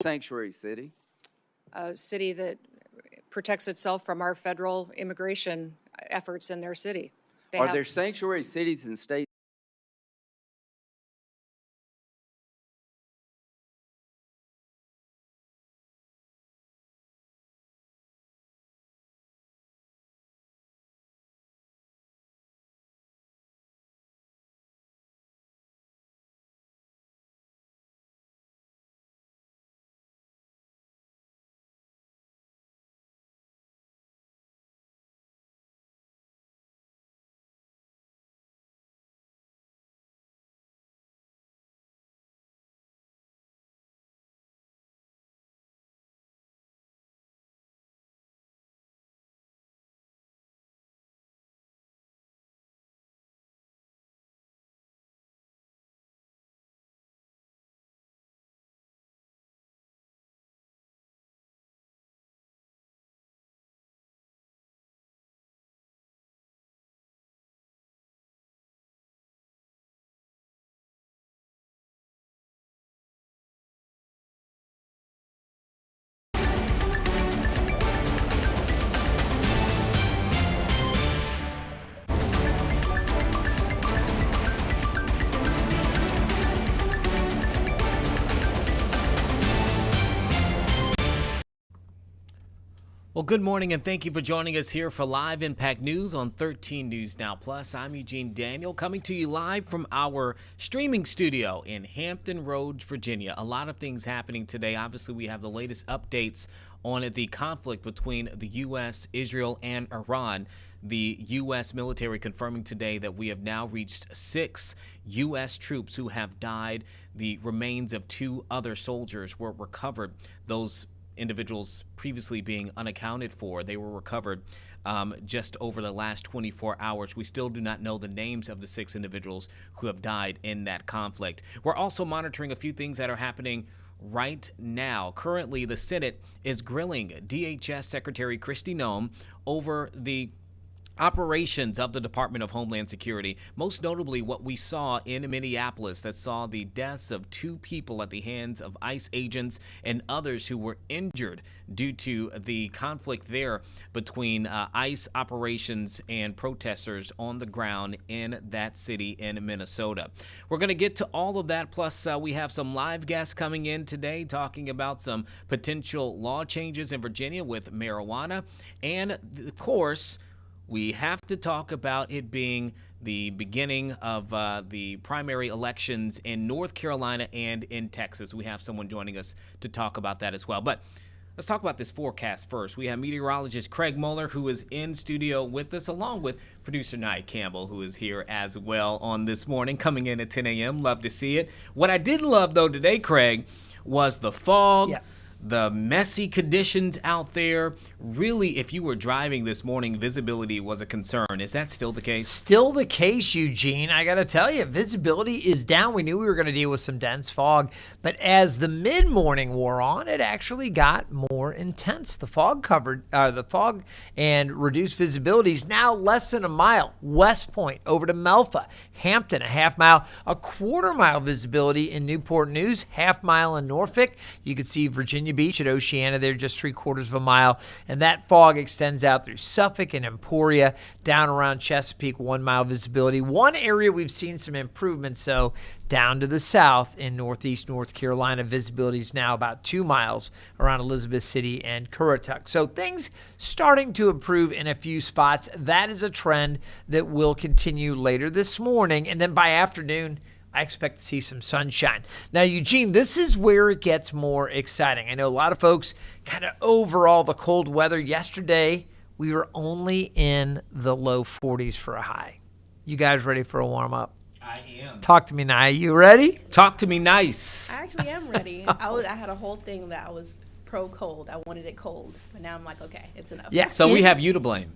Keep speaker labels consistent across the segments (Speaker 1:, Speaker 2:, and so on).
Speaker 1: Sanctuary city.
Speaker 2: A city that protects itself from our federal immigration efforts in their city.
Speaker 1: Are there sanctuary cities in states?
Speaker 3: Well, good morning and thank you for joining us here for Live Impact News on 13 News Now Plus. I'm Eugene Daniel coming to you live from our streaming studio in Hampton Roads, Virginia. A lot of things happening today. Obviously, we have the latest updates on the conflict between the U.S., Israel, and Iran. The U.S. military confirming today that we have now reached 6 U.S. troops who have died. The remains of 2 other soldiers were recovered. Those individuals previously being unaccounted for. They were recovered just over the last 24 hours. We still do not know the names of the 6 individuals who have died in that conflict. We're also monitoring a few things that are happening right now. Currently, the Senate is grilling DHS Secretary Kristi Noem over the operations of the Department of Homeland Security, most notably what we saw in Minneapolis that saw the deaths of 2 people at the hands of ICE agents and others who were injured due to the conflict there between ICE operations and protesters on the ground in that city in Minnesota. We're going to get to all of that, plus we have some live guests coming in today talking about some potential law changes in Virginia with marijuana, and of course, we have to talk about it being the beginning of the primary elections in North Carolina and in Texas. We have someone joining us to talk about that as well. But let's talk about this forecast first. We have meteorologist Craig Muller, who is in studio with us, along with producer Nia Campbell, who is here as well on this morning, coming in at 10 a.m. Love to see it. What I didn't love, though, today, Craig, was the fog. Yeah. The messy conditions out there. Really, if you were driving this morning, visibility was a concern. Is that still the case?
Speaker 4: Still the case, Eugene. I got to tell you, visibility is down. We knew we were going to deal with some dense fog, but as the mid-morning wore on, it actually got more intense. The fog and reduced visibility is now less than a mile. West Point over to Melfa, Hampton, a half mile, a quarter mile visibility in Newport News, half mile in Norfolk. You can see Virginia Beach at Oceana there, just 3/4 of a mile. And that fog extends out through Suffolk and Emporia, down around Chesapeake, 1 mile visibility. One area we've seen some improvements, though, down to the south in northeast North Carolina, visibility is now about 2 miles around Elizabeth City and Currituck. So things starting to improve in a few spots. That is a trend that will continue later this morning. And then by afternoon, I expect to see some sunshine. Now, Eugene, this is where it gets more exciting. I know a lot of folks kind of overall the cold weather. Yesterday, we were only in the low 40s for a high. You guys ready for a warm-up?
Speaker 3: I am.
Speaker 4: Talk to me, Nia. You ready?
Speaker 3: Talk to me nice.
Speaker 5: I actually am ready. I had a whole thing that I was pro-cold. I wanted it cold. But now I'm like, okay, it's enough.
Speaker 4: Yeah.
Speaker 3: So we have you to blame.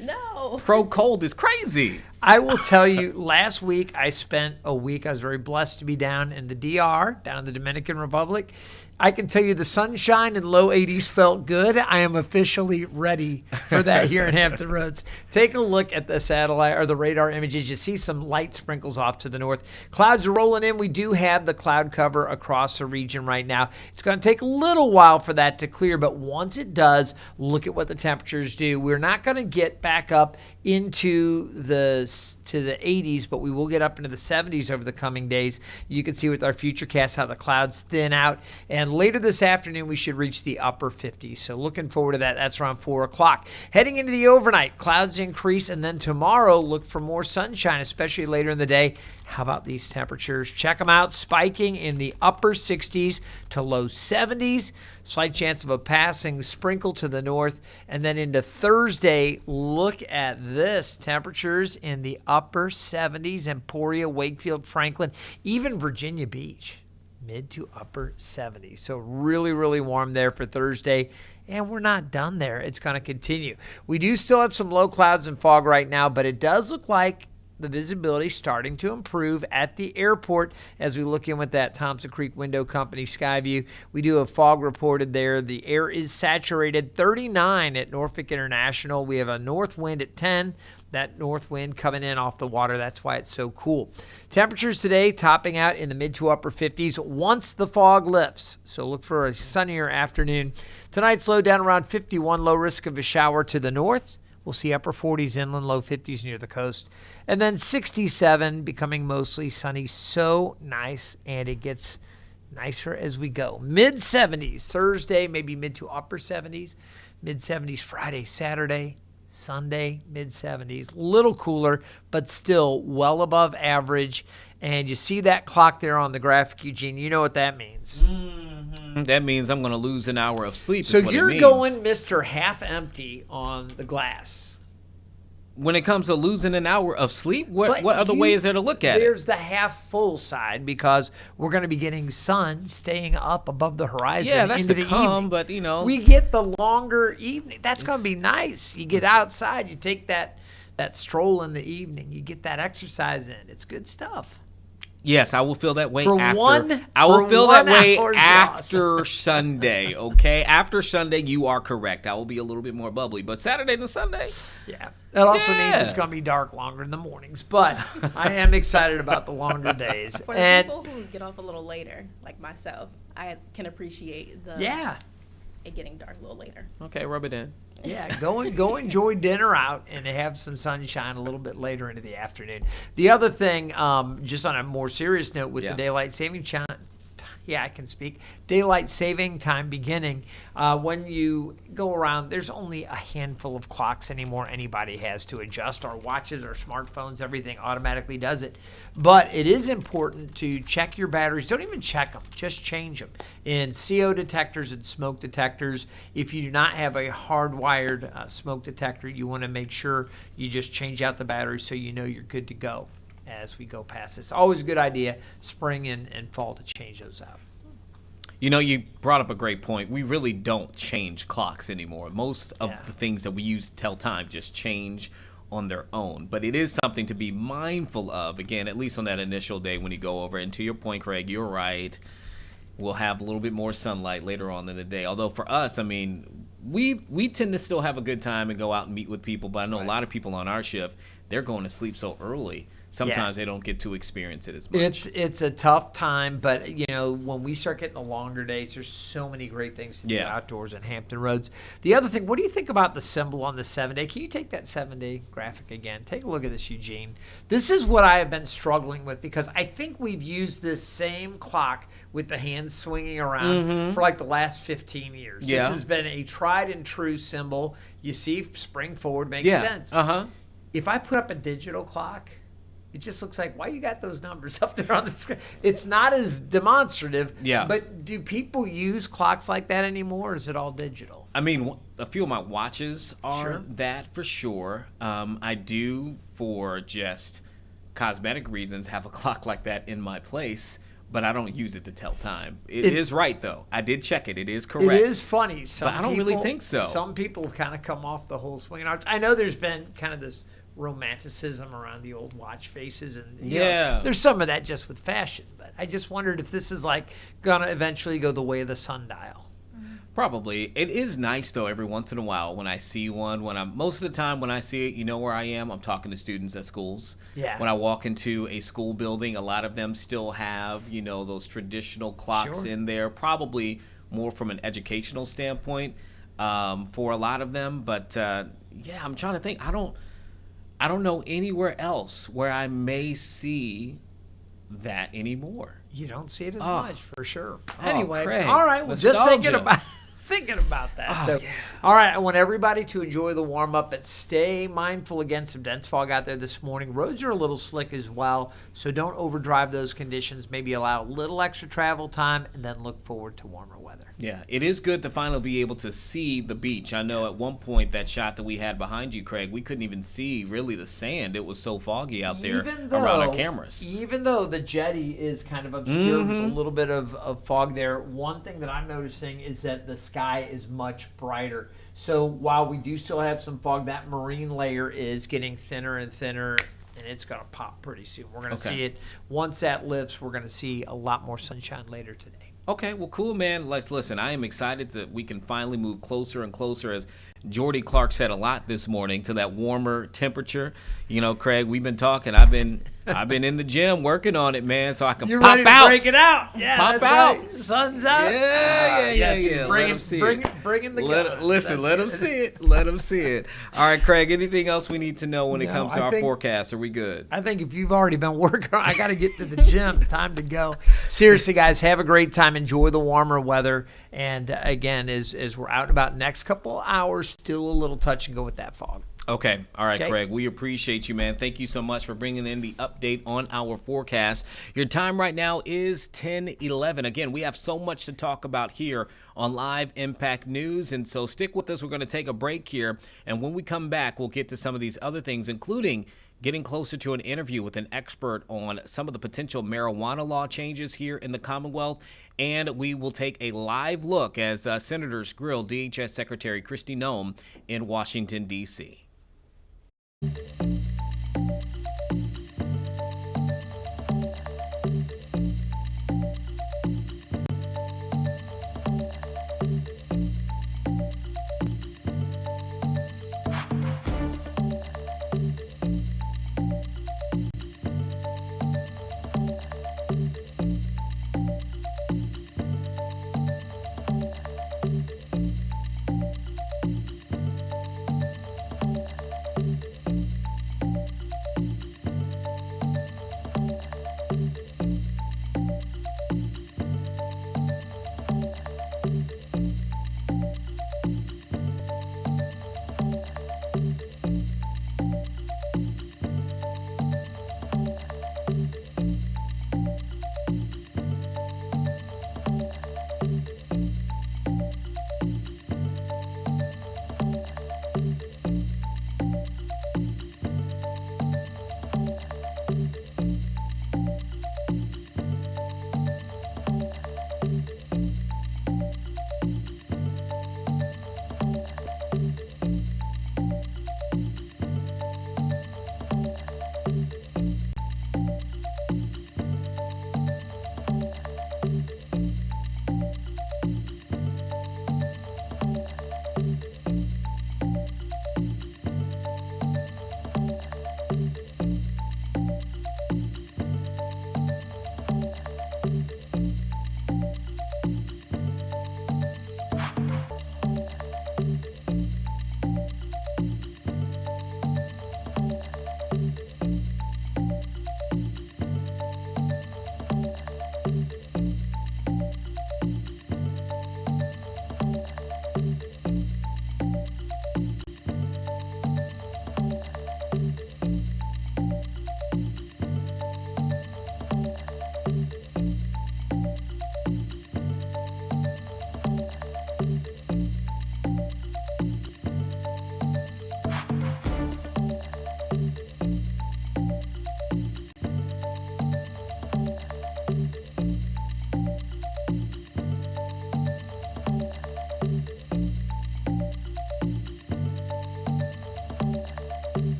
Speaker 5: No.
Speaker 3: Pro-cold is crazy.
Speaker 4: I will tell you, last week I spent a week, I was very blessed to be down in the DR, down in the Dominican Republic. I can tell you the sunshine and low 80s felt good. I am officially ready for that here in Hampton Roads. Take a look at the satellite or the radar images. You see some light sprinkles off to the north. Clouds are rolling in. We do have the cloud cover across the region right now. It's going to take a little while for that to clear, but once it does, look at what the temperatures do. We're not going to get back up into the 80s, but we will get up into the 70s over the coming days. You can see with our future cast how the clouds thin out, and later this afternoon we should reach the upper 50s. So looking forward to that. That's around 4 o'clock. Heading into the overnight, clouds increase, and then tomorrow look for more sunshine, especially later in the day. How about these temperatures? Check them out, spiking in the upper 60s to low 70s. Slight chance of a passing sprinkle to the north. And then into Thursday, look at this. Temperatures in the upper 70s. Emporia, Wakefield, Franklin, even Virginia Beach, mid to upper 70s. So really, really warm there for Thursday. And we're not done there. It's going to continue. We do still have some low clouds and fog right now, but it does look like the visibility starting to improve at the airport as we look in with that Thompson Creek Window Company Skyview. We do have fog reported there. The air is saturated. 39 at Norfolk International. We have a north wind at 10. That north wind coming in off the water. That's why it's so cool. Temperatures today topping out in the mid to upper 50s once the fog lifts. So look for a sunnier afternoon. Tonight's low down around 51. Low risk of a shower to the north. We'll see upper 40s inland, low 50s near the coast. And then 67 becoming mostly sunny. So nice, and it gets nicer as we go. Mid-70s Thursday, maybe mid to upper 70s. Mid-70s Friday, Saturday, Sunday, mid-70s. Little cooler, but still well above average. And you see that clock there on the graphic, Eugene. You know what that means.
Speaker 3: That means I'm going to lose an hour of sleep.
Speaker 4: So
Speaker 3: is what it
Speaker 4: you're
Speaker 3: means.
Speaker 4: going Mr. Half Empty on the glass.
Speaker 3: When it comes to losing an hour of sleep,
Speaker 4: But
Speaker 3: what other way is there to look at it?
Speaker 4: There's the half full side because we're going to be getting sun staying up above the horizon.
Speaker 3: Yeah, that's
Speaker 4: into
Speaker 3: to
Speaker 4: the
Speaker 3: come,
Speaker 4: evening.
Speaker 3: but, you know.
Speaker 4: We get the longer evening. That's going to be nice. You get outside, you take that stroll in the evening, you get that exercise in. It's good stuff.
Speaker 3: Yes, I will feel that way
Speaker 4: For
Speaker 3: after.
Speaker 4: one-
Speaker 3: I will
Speaker 4: for
Speaker 3: feel that
Speaker 4: 1
Speaker 3: way
Speaker 4: hour's
Speaker 3: after Sunday, okay? After Sunday, you are correct. I will be a little bit more bubbly. But Saturday to Sunday,
Speaker 4: Yeah. That also means
Speaker 3: Yeah.
Speaker 4: it's going to be dark longer in the mornings. But I am excited about the longer days.
Speaker 5: For the
Speaker 4: And
Speaker 5: people who get off a little later, like myself, I can appreciate
Speaker 4: yeah.
Speaker 5: it getting dark a little later.
Speaker 3: okay, rub it in.
Speaker 4: Yeah, go enjoy dinner out and have some sunshine a little bit later into the afternoon. The other thing, just on a more serious note with
Speaker 3: Yeah.
Speaker 4: the daylight saving time, yeah, I can speak. Daylight saving time beginning. When you go around, there's only a handful of clocks anymore anybody has to adjust. Our watches, our smartphones, everything automatically does it. But it is important to check your batteries. Don't even check them. Just change them. In CO detectors and smoke detectors, if you do not have a hardwired smoke detector, you want to make sure you just change out the battery so you know you're good to go as we go past this. Always a good idea, spring and fall, to change those out.
Speaker 3: You know, you brought up a great point. We really don't change clocks anymore. Most of
Speaker 4: Yeah.
Speaker 3: the things that we use to tell time just change on their own. But it is something to be mindful of, again, at least on that initial day when you go over. And to your point, Craig, you're right. We'll have a little bit more sunlight later on in the day. Although for us, I mean, we tend to still have a good time and go out and meet with people. But I know a lot of people on our shift, they're going to sleep so early. Sometimes they don't get to experience it as much.
Speaker 4: It's a tough time, but you know, when we start getting the longer days, there's so many great things to do
Speaker 3: Yeah.
Speaker 4: outdoors in Hampton Roads. The other thing, what do you think about the symbol on the 7-day? Can you take that 7-day graphic again? Take a look at this, Eugene. This is what I have been struggling with because I think we've used this same clock with the hands swinging around for like the last 15 years.
Speaker 3: Yeah.
Speaker 4: This has been a tried and true symbol. You see, spring forward makes
Speaker 3: Yeah.
Speaker 4: sense. If I put up a digital clock, it just looks like, why you got those numbers up there on the screen? It's not as demonstrative.
Speaker 3: Yeah.
Speaker 4: But do people use clocks like that anymore, or is it all digital?
Speaker 3: I mean, a few of my watches are
Speaker 4: Sure.
Speaker 3: that for sure. I do, for just cosmetic reasons, have a clock like that in my place, but I don't use it to tell time. It is right, though. I did check it. It is correct.
Speaker 4: It is funny. Some
Speaker 3: But I don't really
Speaker 4: people-
Speaker 3: think so.
Speaker 4: Some people have kind of come off the whole swinging arch. I know there's been kind of this romanticism around the old watch faces, and
Speaker 3: Yeah.
Speaker 4: there's some of that just with fashion. But I just wondered if this is like gonna eventually go the way of the sundial.
Speaker 3: Probably. It is nice though every once in a while when I see one. Most of the time when I see it, you know where I am. I'm talking to students at schools.
Speaker 4: Yeah.
Speaker 3: When I walk into a school building, a lot of them still have, those traditional clocks
Speaker 4: Sure.
Speaker 3: in there. Probably more from an educational standpoint for a lot of them. But yeah, I'm trying to think. I don't know anywhere else where I may see that anymore.
Speaker 4: You don't see it as
Speaker 3: Oh.
Speaker 4: much for sure.
Speaker 3: Oh,
Speaker 4: Anyway,
Speaker 3: Craig,
Speaker 4: all right. Well, just thinking
Speaker 3: nostalgia.
Speaker 4: about that.
Speaker 3: Oh,
Speaker 4: So,
Speaker 3: yeah.
Speaker 4: all right. I want everybody to enjoy the warm up, but stay mindful again. Some dense fog out there this morning. Roads are a little slick as well, so don't overdrive those conditions. Maybe allow a little extra travel time, and then look forward to warmer weather.
Speaker 3: Yeah, it is good to finally be able to see the beach. I know at one point that shot that we had behind you, Craig, we couldn't even see really the sand. It was so foggy out there around our cameras.
Speaker 4: Even though the jetty is kind of obscured with a little bit of fog there, one thing that I'm noticing is that the sky is much brighter. So while we do still have some fog, that marine layer is getting thinner and thinner, and it's going to pop pretty soon. We're going to
Speaker 3: Okay.
Speaker 4: see it. Once that lifts, we're going to see a lot more sunshine later today.
Speaker 3: Okay, well, cool, man. Listen, I am excited that we can finally move closer and closer, as Jordy Clark said a lot this morning, to that warmer temperature. Craig, we've been talking. I've been in the gym working on it, man, so I can
Speaker 4: You're
Speaker 3: pop
Speaker 4: ready to
Speaker 3: out.
Speaker 4: break it out. Yeah,
Speaker 3: Pop
Speaker 4: that's
Speaker 3: out.
Speaker 4: right. Sun's out.
Speaker 3: Yeah.
Speaker 4: Yes,
Speaker 3: Let
Speaker 4: Bring
Speaker 3: 'em see
Speaker 4: bring,
Speaker 3: it.
Speaker 4: bring in the
Speaker 3: Let
Speaker 4: guns. That's
Speaker 3: them
Speaker 4: good.
Speaker 3: see it. Let them see it. All right, Craig, anything else we need to know when it
Speaker 4: No,
Speaker 3: comes to
Speaker 4: I
Speaker 3: our
Speaker 4: think-
Speaker 3: forecast? Are we good?
Speaker 4: I think if you've already been working, I got to get to the gym. Time to go. Seriously, guys, have a great time. Enjoy the warmer weather. And again, as we're out and about next couple hours, still a little touch and go with that fog.
Speaker 3: Okay. All right,
Speaker 4: Okay.
Speaker 3: Craig. We appreciate you, man. Thank you so much for bringing in the update on our forecast. Your time right now is 10:11. Again, we have so much to talk about here on Live Impact News, and so stick with us. We're going to take a break here, and when we come back, we'll get to some of these other things, including getting closer to an interview with an expert on some of the potential marijuana law changes here in the Commonwealth. And we will take a live look as senators grill DHS Secretary Kristi Noem in Washington, D.C.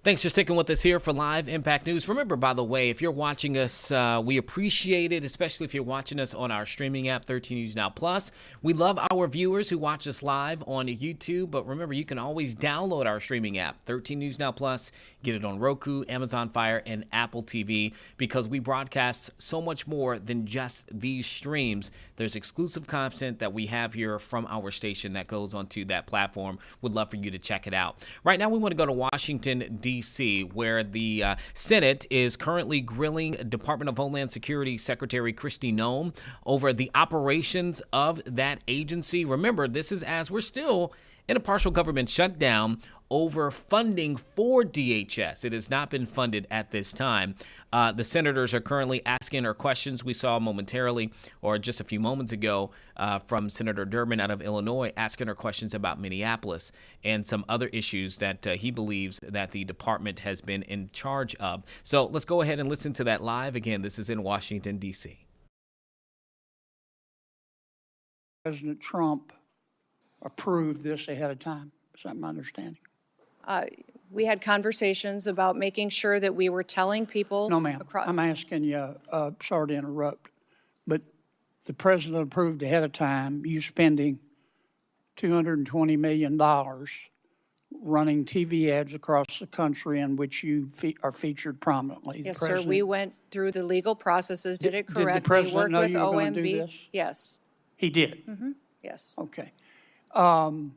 Speaker 3: Thanks for sticking with us here for Live Impact News. Remember, by the way, if you're watching us, we appreciate it, especially if you're watching us on our streaming app, 13 News Now Plus. We love our viewers who watch us live on YouTube, but remember, you can always download our streaming app, 13 News Now Plus. Get it on Roku, Amazon Fire, and Apple TV, because we broadcast so much more than just these streams. There's exclusive content that we have here from our station that goes onto that platform. Would love for you to check it out. Right now, we want to go to Washington, D.C., where the Senate is currently grilling Department of Homeland Security Secretary Kristi Noem over the operations of that agency. Remember, this is as we're still in a partial government shutdown over funding for DHS. It has not been funded at this time. The senators are currently asking her questions. We saw momentarily, or just a few moments ago, from Senator Durbin out of Illinois, asking her questions about Minneapolis and some other issues that he believes that the department has been in charge of. So let's go ahead and listen to that live. Again, this is in Washington, D.C.
Speaker 6: President Trump approved this ahead of time. Is that my understanding?
Speaker 2: We had conversations about making sure that we were telling people.
Speaker 6: No, ma'am. I'm asking you, sorry to interrupt, but the president approved ahead of time you spending $220 million running TV ads across the country in which you are featured prominently.
Speaker 2: Yes, sir. We went through the legal processes, did it correctly.
Speaker 6: Did the president
Speaker 2: worked
Speaker 6: know
Speaker 2: with
Speaker 6: you were going to do
Speaker 2: OMB.
Speaker 6: this?
Speaker 2: Yes,
Speaker 6: He did?
Speaker 2: yes.
Speaker 6: Okay.
Speaker 2: And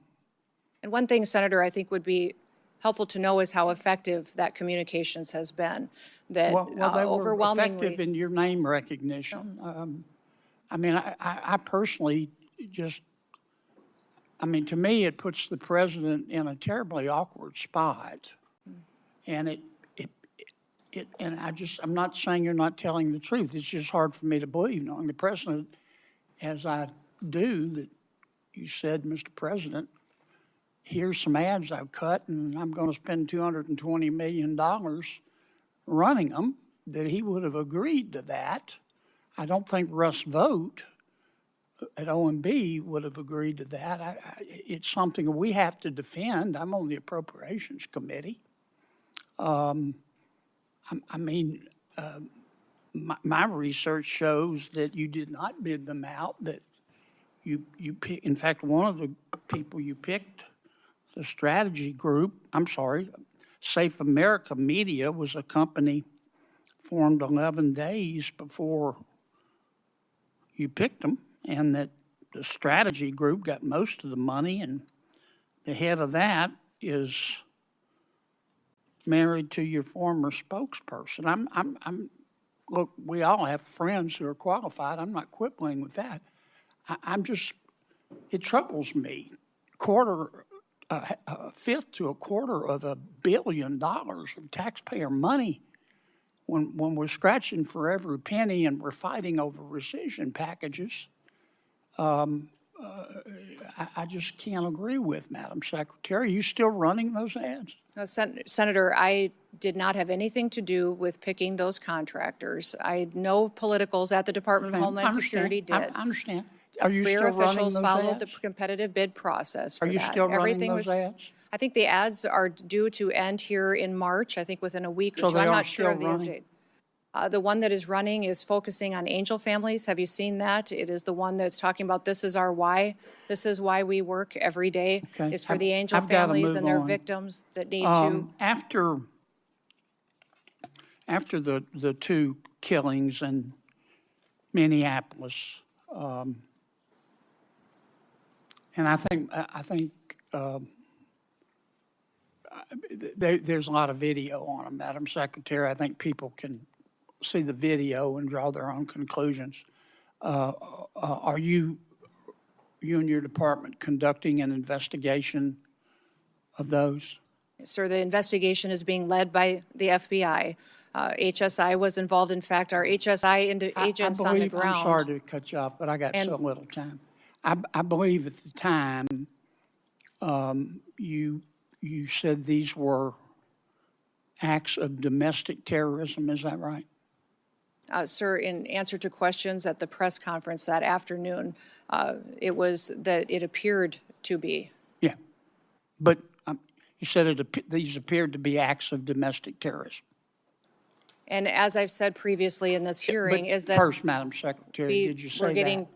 Speaker 2: one thing, Senator, I think would be helpful to know is how effective that communications has been. That
Speaker 6: Well, they were
Speaker 2: overwhelmingly.
Speaker 6: effective in your name recognition. I mean, I personally just, I mean, to me, it puts the president in a terribly awkward spot. And and I'm not saying you're not telling the truth. It's just hard for me to believe, knowing the president, as I do, that you said, Mr. President, here's some ads I've cut, and I'm going to spend $220 million running them, that he would have agreed to that. I don't think Russ Vought at OMB would have agreed to that. It's something we have to defend. I'm on the Appropriations Committee. My research shows that you did not bid them out, that you pick, in fact, one of the people you picked, the strategy group, Safe America Media was a company formed 11 days before you picked them, and that the strategy group got most of the money, and the head of that is married to your former spokesperson. Look, we all have friends who are qualified. I'm not quibbling with that. It troubles me. A fifth to a quarter of $1 billion of taxpayer money when we're scratching for every penny and we're fighting over rescission packages. I just can't agree with Madam Secretary. Are you still running those ads?
Speaker 2: No, Senator, I did not have anything to do with picking those contractors. No politicals at the Department of Homeland Security did.
Speaker 6: I understand. Are you
Speaker 2: Career
Speaker 6: still running
Speaker 2: officials
Speaker 6: those
Speaker 2: followed
Speaker 6: ads?
Speaker 2: the competitive bid process for
Speaker 6: Are
Speaker 2: that.
Speaker 6: you still running
Speaker 2: Everything
Speaker 6: those ads?
Speaker 2: I think the ads are due to end here in March, I think within a week or
Speaker 6: So
Speaker 2: two.
Speaker 6: they
Speaker 2: I'm
Speaker 6: are
Speaker 2: not sure of the
Speaker 6: still
Speaker 2: update.
Speaker 6: running?
Speaker 2: The one that is running is focusing on angel families. Have you seen that? It is the one that's talking about this is our why. This is why we work every day.
Speaker 6: Okay.
Speaker 2: Is for the angel
Speaker 6: I've gotta
Speaker 2: families
Speaker 6: move
Speaker 2: and their
Speaker 6: on.
Speaker 2: victims that need to.
Speaker 6: After the two killings in Minneapolis, and I think there's a lot of video on them, Madam Secretary. I think people can see the video and draw their own conclusions. Are you and your department conducting an investigation of those?
Speaker 2: Sir, the investigation is being led by the FBI. HSI was involved. In fact, our HSI agents on the ground.
Speaker 6: I'm sorry to cut you off, but I got so little time. I believe at the time you said these were acts of domestic terrorism. Is that right?
Speaker 2: Sir, in answer to questions at the press conference that afternoon, it was that it appeared to be.
Speaker 6: Yeah, but You said these appeared to be acts of domestic terrorism.
Speaker 2: And as I've said previously in this hearing,
Speaker 6: But
Speaker 2: is that
Speaker 6: first, Madam Secretary,
Speaker 2: we-
Speaker 6: did you say
Speaker 2: we're getting
Speaker 6: that?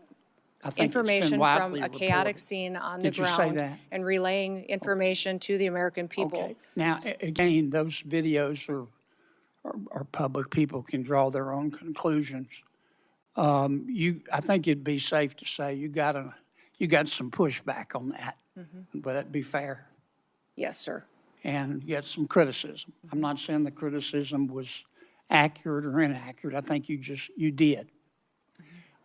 Speaker 6: I think it's been
Speaker 2: information from
Speaker 6: widely
Speaker 2: a chaotic
Speaker 6: reported.
Speaker 2: scene on the
Speaker 6: Did you say
Speaker 2: ground
Speaker 6: that?
Speaker 2: and relaying information to the American people.
Speaker 6: Okay. Now, again, those videos are public. People can draw their own conclusions. I think it'd be safe to say you got some pushback on that.
Speaker 2: Mm-hmm.
Speaker 6: Would that be fair?
Speaker 2: Yes, sir.
Speaker 6: And you had some criticism. I'm not saying the criticism was accurate or inaccurate. I think you did.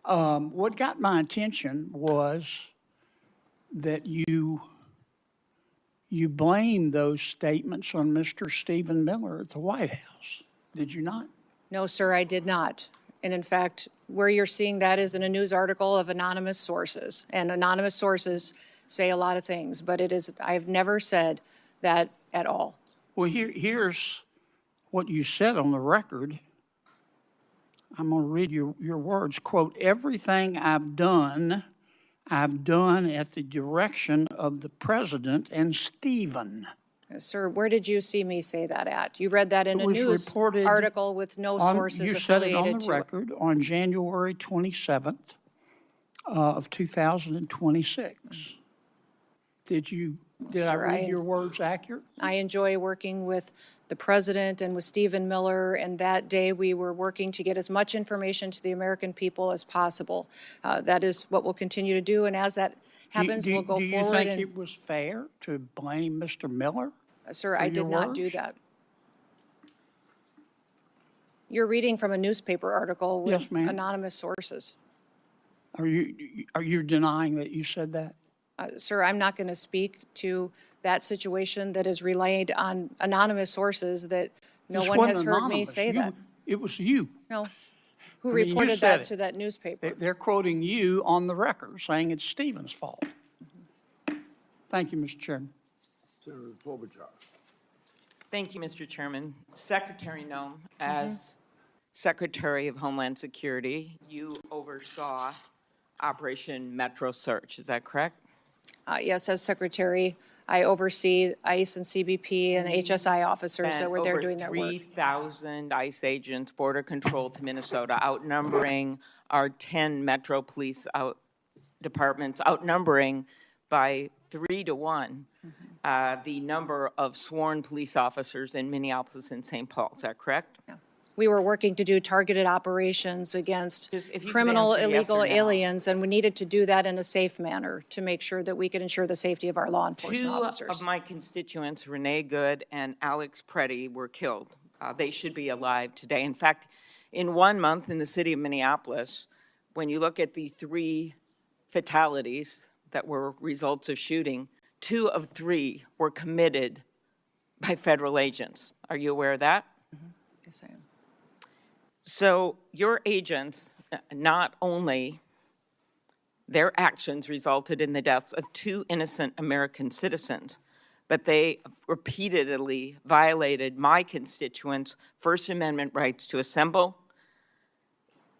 Speaker 6: What got my attention was that you blamed those statements on Mr. Stephen Miller at the White House. Did you not?
Speaker 2: No, sir, I did not. And in fact, where you're seeing that is in a news article of anonymous sources. And anonymous sources say a lot of things, but I've never said that at all.
Speaker 6: Well, here's what you said on the record. I'm going to read your words. Quote, everything I've done at the direction of the president and Stephen.
Speaker 2: Sir, where did you see me say that at? You read that in
Speaker 6: It
Speaker 2: a
Speaker 6: was
Speaker 2: news
Speaker 6: reported
Speaker 2: article with no sources
Speaker 6: You said it on
Speaker 2: affiliated
Speaker 6: the
Speaker 2: to it.
Speaker 6: record on January 27th of 2026. Did I
Speaker 2: Sir,
Speaker 6: read your words accurate?
Speaker 2: I enjoy working with the president and with Stephen Miller, and that day we were working to get as much information to the American people as possible. That is what we'll continue to do, and as that happens, we'll go
Speaker 6: Do you
Speaker 2: forward.
Speaker 6: think
Speaker 2: And,
Speaker 6: it was fair to blame Mr. Miller?
Speaker 2: sir,
Speaker 6: for
Speaker 2: I
Speaker 6: your
Speaker 2: did not do
Speaker 6: words?
Speaker 2: that. You're reading from a newspaper article
Speaker 6: Yes,
Speaker 2: with
Speaker 6: ma'am.
Speaker 2: anonymous sources.
Speaker 6: Are you denying that you said that?
Speaker 2: Sir, I'm not going to speak to that situation that is relayed on anonymous sources that no
Speaker 6: This
Speaker 2: one
Speaker 6: wasn't
Speaker 2: has heard me
Speaker 6: anonymous.
Speaker 2: say that.
Speaker 6: It was you.
Speaker 2: No. Who
Speaker 6: I mean, you
Speaker 2: reported
Speaker 6: said
Speaker 2: that
Speaker 6: it.
Speaker 2: to that newspaper?
Speaker 6: They're quoting you on the record, saying it's Stephen's fault. Thank you, Mr. Chairman.
Speaker 7: Senator Klobuchar.
Speaker 8: Thank you, Mr. Chairman. Secretary Noem, as Secretary of Homeland Security, you oversaw Operation Metro Search, is that correct?
Speaker 2: Yes, as secretary, I oversee ICE and CBP and HSI officers that were there doing their work.
Speaker 8: Over 3,000 ICE agents, Border Control to Minnesota, outnumbering our 10 Metro Police departments, outnumbering by 3 to 1 the number of sworn police officers in Minneapolis and St. Paul. Is that correct?
Speaker 2: We were working to do targeted operations against
Speaker 8: Just if you could
Speaker 2: criminal,
Speaker 8: answer yes
Speaker 2: illegal
Speaker 8: or no.
Speaker 2: aliens, and we needed to do that in a safe manner to make sure that we could ensure the safety of our law enforcement
Speaker 8: Two
Speaker 2: officers.
Speaker 8: of my constituents, Renee Good and Alex Preddy, were killed. They should be alive today. In fact, in 1 month in the city of Minneapolis, when you look at the 3 fatalities that were results of shooting, 2 of 3 were committed by federal agents. Are you aware of that?
Speaker 2: Yes, I am.
Speaker 8: So your agents, not only their actions resulted in the deaths of 2 innocent American citizens, but they repeatedly violated my constituents' First Amendment rights to assemble.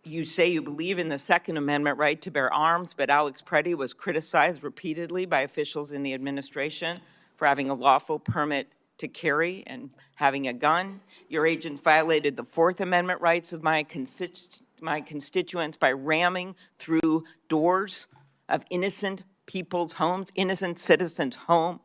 Speaker 8: You say you believe in the Second Amendment right to bear arms, but Alex Preddy was criticized repeatedly by officials in the administration for having a lawful permit to carry and having a gun. Your agents violated the Fourth Amendment rights of my constituents by ramming through doors of innocent people's homes, innocent citizens' home,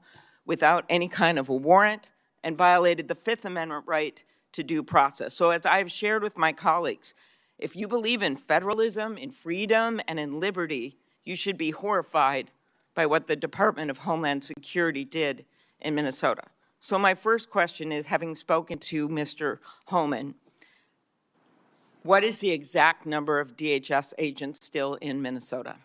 Speaker 8: without any kind of a warrant, and violated the Fifth Amendment right to due process. So as I've shared with my colleagues, if you believe in federalism, in freedom, and in liberty, you should be horrified by what the Department of Homeland Security did in Minnesota. So my first question is, having spoken to Mr. Homan, what is the exact number of DHS agents still in Minnesota?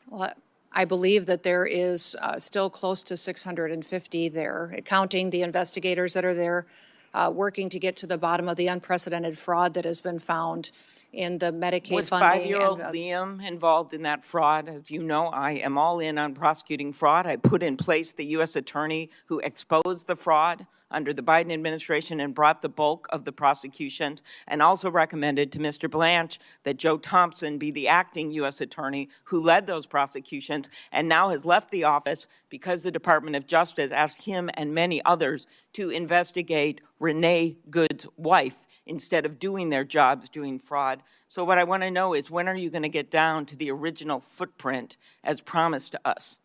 Speaker 2: Well, I believe that there is still close to 650 there, counting the investigators that are there, working to get to the bottom of the unprecedented fraud that has been found in the Medicaid
Speaker 8: Was
Speaker 2: funding.
Speaker 8: 5-year-old
Speaker 2: and,
Speaker 8: Liam involved in that fraud? As you know, I am all in on prosecuting fraud. I put in place the U.S. attorney who exposed the fraud under the Biden administration and brought the bulk of the prosecutions, and also recommended to Mr. Blanche that Joe Thompson be the acting U.S. attorney who led those prosecutions and now has left the office because the Department of Justice asked him and many others to investigate Renee Good's wife instead of doing their jobs doing fraud. So what I want to know is, when are you going to get down to the original footprint as promised to us?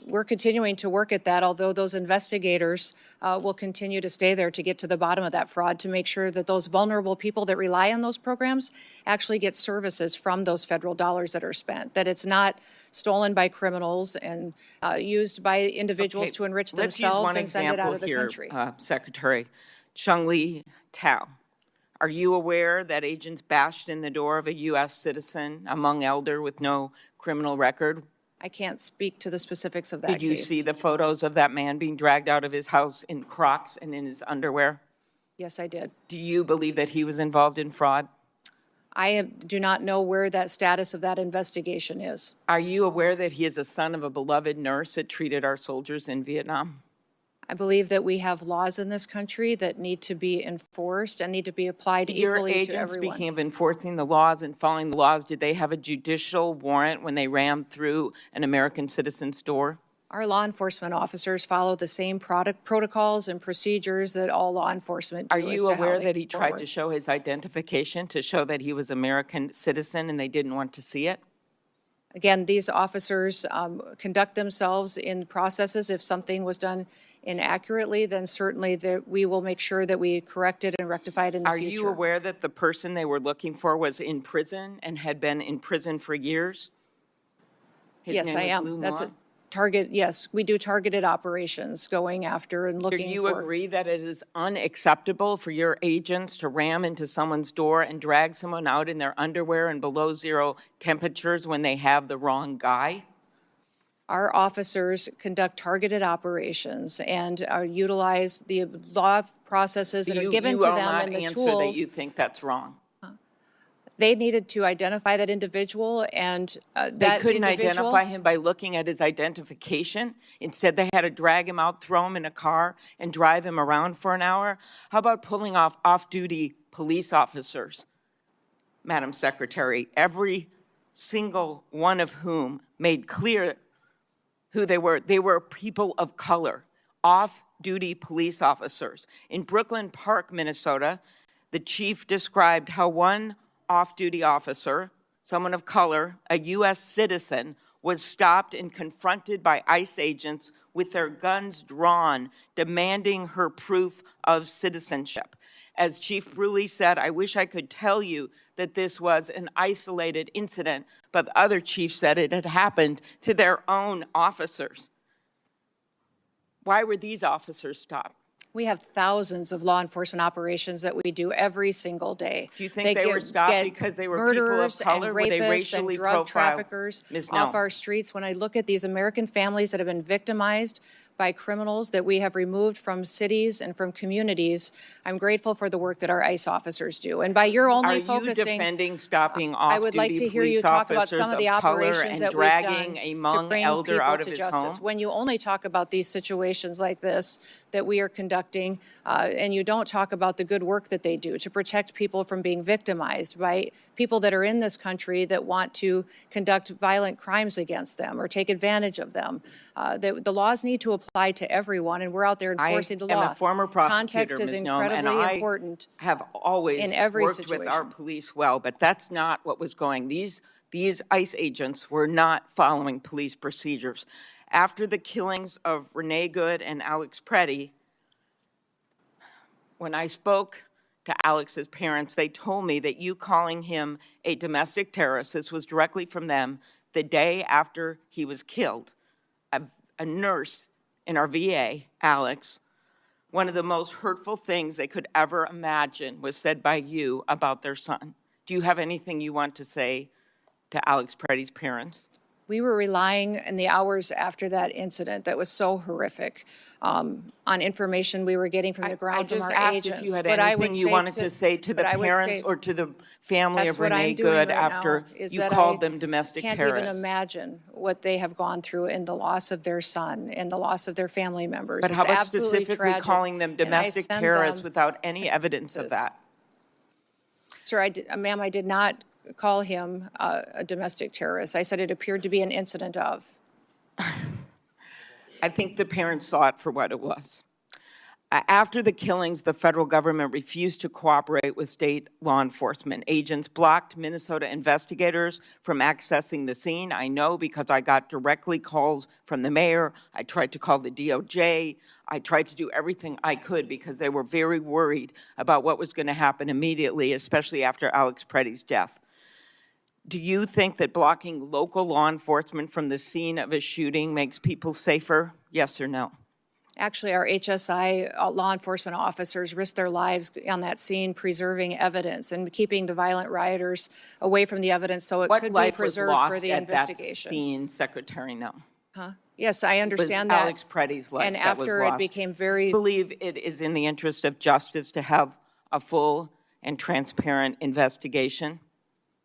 Speaker 2: We're continuing to work at that, although those investigators will continue to stay there to get to the bottom of that fraud, to make sure that those vulnerable people that rely on those programs actually get services from those federal dollars that are spent, that it's not stolen by criminals and used by individuals
Speaker 8: Okay,
Speaker 2: to enrich
Speaker 8: let's use
Speaker 2: themselves
Speaker 8: one
Speaker 2: and send it out of the
Speaker 8: example
Speaker 2: country.
Speaker 8: here, Secretary. Chung-Li Tao, are you aware that agents bashed in the door of a U.S. citizen, a Hmong elder with no criminal record?
Speaker 2: I can't speak to the specifics of that
Speaker 8: Did you
Speaker 2: case.
Speaker 8: see the photos of that man being dragged out of his house in Crocs and in his underwear?
Speaker 2: Yes, I did.
Speaker 8: Do you believe that he was involved in fraud?
Speaker 2: Do not know where that status of that investigation is.
Speaker 8: Are you aware that he is a son of a beloved nurse that treated our soldiers in Vietnam?
Speaker 2: I believe that we have laws in this country that need to be enforced and need to be applied
Speaker 8: Your
Speaker 2: equally to
Speaker 8: agents,
Speaker 2: everyone.
Speaker 8: speaking of enforcing the laws and following the laws, did they have a judicial warrant when they rammed through an American citizen's door?
Speaker 2: Our law enforcement officers follow the same protocols and procedures that all law enforcement do.
Speaker 8: Are
Speaker 2: as
Speaker 8: you
Speaker 2: to how
Speaker 8: aware
Speaker 2: they
Speaker 8: that he
Speaker 2: go
Speaker 8: tried
Speaker 2: forward.
Speaker 8: to show his identification to show that he was American citizen and they didn't want to see it?
Speaker 2: Again, these officers conduct themselves in processes. If something was done inaccurately, then certainly we will make sure that we correct it and rectify it in the
Speaker 8: Are
Speaker 2: future.
Speaker 8: you aware that the person they were looking for was in prison and had been in prison for years? His
Speaker 2: Yes,
Speaker 8: name
Speaker 2: I
Speaker 8: was
Speaker 2: am.
Speaker 8: Lou
Speaker 2: That's
Speaker 8: Ma?
Speaker 2: a target. Yes, we do targeted operations going after and
Speaker 8: Do
Speaker 2: looking
Speaker 8: you
Speaker 2: for.
Speaker 8: agree that it is unacceptable for your agents to ram into someone's door and drag someone out in their underwear and below zero temperatures when they have the wrong guy?
Speaker 2: Our officers conduct targeted operations and utilize the law processes that are given to them and the
Speaker 8: You will not answer that
Speaker 2: tools.
Speaker 8: you think that's wrong.
Speaker 2: They needed to identify that individual, and
Speaker 8: They
Speaker 2: that
Speaker 8: couldn't
Speaker 2: individual.
Speaker 8: identify him by looking at his identification. Instead, they had to drag him out, throw him in a car, and drive him around for an hour. How about pulling off off-duty police officers, Madam Secretary, every single one of whom made clear who they were? They were people of color, off-duty police officers. In Brooklyn Park, Minnesota, the chief described how one off-duty officer, someone of color, a U.S. citizen, was stopped and confronted by ICE agents with their guns drawn, demanding her proof of citizenship. As Chief Bruley said, I wish I could tell you that this was an isolated incident, but the other chief said it had happened to their own officers. Why were these officers stopped?
Speaker 2: We have thousands of law enforcement operations that we do every single day.
Speaker 8: Do you think they were stopped
Speaker 2: get
Speaker 8: because they were people of
Speaker 2: murderers
Speaker 8: color?
Speaker 2: and
Speaker 8: Were they
Speaker 2: rapists
Speaker 8: racially
Speaker 2: and drug
Speaker 8: profiled?
Speaker 2: traffickers
Speaker 8: Ms.
Speaker 2: off
Speaker 8: No.
Speaker 2: our streets? When I look at these American families that have been victimized by criminals that we have removed from cities and from communities, I'm grateful for the work that our ICE officers do. And by your only
Speaker 8: Are you
Speaker 2: focusing,
Speaker 8: defending stopping
Speaker 2: I would like
Speaker 8: off-duty
Speaker 2: to hear you
Speaker 8: police
Speaker 2: talk about
Speaker 8: officers
Speaker 2: some of the
Speaker 8: of color
Speaker 2: operations
Speaker 8: and
Speaker 2: that we've done
Speaker 8: dragging a
Speaker 2: to
Speaker 8: Hmong
Speaker 2: bring
Speaker 8: elder
Speaker 2: people
Speaker 8: out
Speaker 2: to
Speaker 8: of his
Speaker 2: justice.
Speaker 8: home?
Speaker 2: When you only talk about these situations like this that we are conducting, and you don't talk about the good work that they do to protect people from being victimized by people that are in this country that want to conduct violent crimes against them or take advantage of them. The laws need to apply to everyone, and we're out there enforcing the law.
Speaker 8: I am a former prosecutor,
Speaker 2: Context is
Speaker 8: Ms. Noem, and
Speaker 2: incredibly
Speaker 8: I
Speaker 2: important.
Speaker 8: have always
Speaker 2: in every
Speaker 8: worked with our
Speaker 2: situation.
Speaker 8: police well, but that's not what was going. These ICE agents were not following police procedures. After the killings of Renee Good and Alex Preddy, when I spoke to Alex's parents, they told me that you calling him a domestic terrorist, this was directly from them, the day after he was killed. A nurse in our VA, Alex, one of the most hurtful things they could ever imagine was said by you about their son. Do you have anything you want to say to Alex Preddy's parents?
Speaker 2: We were relying in the hours after that incident that was so horrific on information we were getting from the
Speaker 8: I
Speaker 2: ground from
Speaker 8: just
Speaker 2: our
Speaker 8: asked
Speaker 2: agents.
Speaker 8: if you had
Speaker 2: But I would
Speaker 8: anything you
Speaker 2: say
Speaker 8: wanted to say to the
Speaker 2: but I would
Speaker 8: parents
Speaker 2: say
Speaker 8: or to the family
Speaker 2: that's
Speaker 8: of
Speaker 2: what I'm
Speaker 8: Renee
Speaker 2: doing
Speaker 8: Good
Speaker 2: right
Speaker 8: after
Speaker 2: now, is
Speaker 8: you
Speaker 2: that
Speaker 8: called
Speaker 2: I
Speaker 8: them domestic
Speaker 2: can't
Speaker 8: terrorists.
Speaker 2: even imagine what they have gone through in the loss of their son and the loss of their family members.
Speaker 8: But how
Speaker 2: It's
Speaker 8: about
Speaker 2: absolutely
Speaker 8: specifically
Speaker 2: tragic.
Speaker 8: calling them
Speaker 2: And I
Speaker 8: domestic
Speaker 2: send
Speaker 8: terrorists
Speaker 2: them-
Speaker 8: without any evidence of that?
Speaker 2: Sir, ma'am, I did not call him a domestic terrorist. I said it appeared to be an incident of.
Speaker 8: I think the parents saw it for what it was. After the killings, the federal government refused to cooperate with state law enforcement. Agents blocked Minnesota investigators from accessing the scene. I know because I got directly calls from the mayor. I tried to call the DOJ. I tried to do everything I could because they were very worried about what was going to happen immediately, especially after Alex Preddy's death. Do you think that blocking local law enforcement from the scene of a shooting makes people safer? Yes or no?
Speaker 2: Actually, our HSI law enforcement officers risked their lives on that scene, preserving evidence and keeping the violent rioters away from the evidence so it
Speaker 8: What
Speaker 2: could be
Speaker 8: life was
Speaker 2: preserved for
Speaker 8: lost
Speaker 2: the
Speaker 8: at that
Speaker 2: investigation.
Speaker 8: scene, Secretary? No.
Speaker 2: Yes, I
Speaker 8: It was
Speaker 2: understand that.
Speaker 8: Alex Preddy's life
Speaker 2: And
Speaker 8: that was
Speaker 2: after it
Speaker 8: lost.
Speaker 2: became very,
Speaker 8: I believe it is in the interest of justice to have a full and transparent investigation.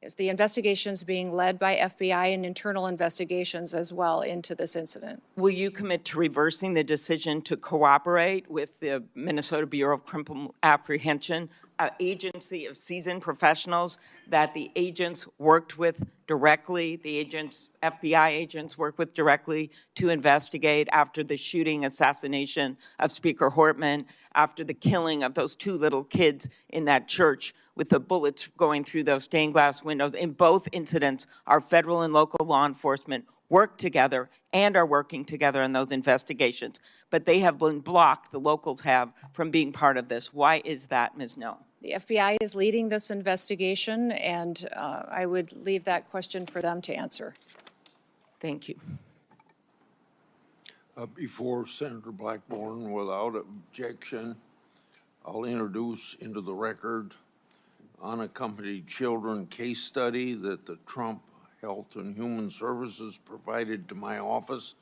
Speaker 2: yes, the investigation's being led by FBI and internal investigations as well into this incident.
Speaker 8: Will you commit to reversing the decision to cooperate with the Minnesota Bureau of Criminal Apprehension, an agency of seasoned professionals that the agents worked with directly, FBI agents worked with directly to investigate after the shooting, assassination of Speaker Hortman, after the killing of those two little kids in that church with the bullets going through those stained glass windows? In both incidents, our federal and local law enforcement worked together and are working together in those investigations. But they have been blocked, the locals have, from being part of this. Why is that, Ms. Noe?
Speaker 2: The FBI is leading this investigation, and I would leave that question for them to answer.
Speaker 8: Thank you.
Speaker 7: Before Senator Blackburn, without objection, I'll introduce into the record unaccompanied children case study that the Trump Health and Human Services provided to my office.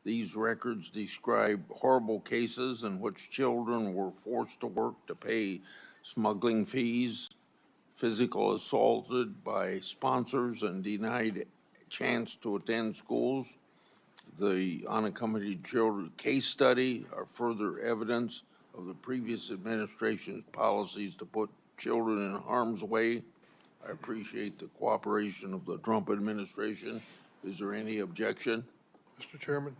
Speaker 7: These records describe horrible cases in which children were forced to work to pay smuggling fees, physical assaulted by sponsors, and denied chance to attend schools. The unaccompanied children case study are further evidence of the previous administration's policies to put children in harm's way. I appreciate the cooperation of the Trump administration. Is there any objection?
Speaker 9: Mr. Chairman,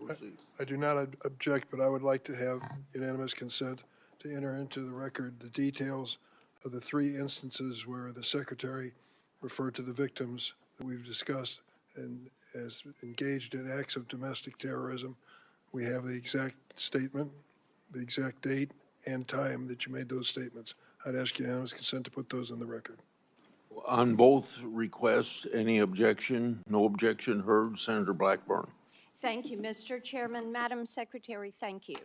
Speaker 7: Proceed.
Speaker 9: I do not object, but I would like to have unanimous consent to enter into the record the details of the 3 instances where the Secretary referred to the victims that we've discussed and as engaged in acts of domestic terrorism. We have the exact statement, the exact date and time that you made those statements. I'd ask unanimous consent to put those on the record.
Speaker 7: On both requests, any objection? No objection heard. Senator Blackburn.
Speaker 10: Thank you, Mr. Chairman. Madam Secretary, thank you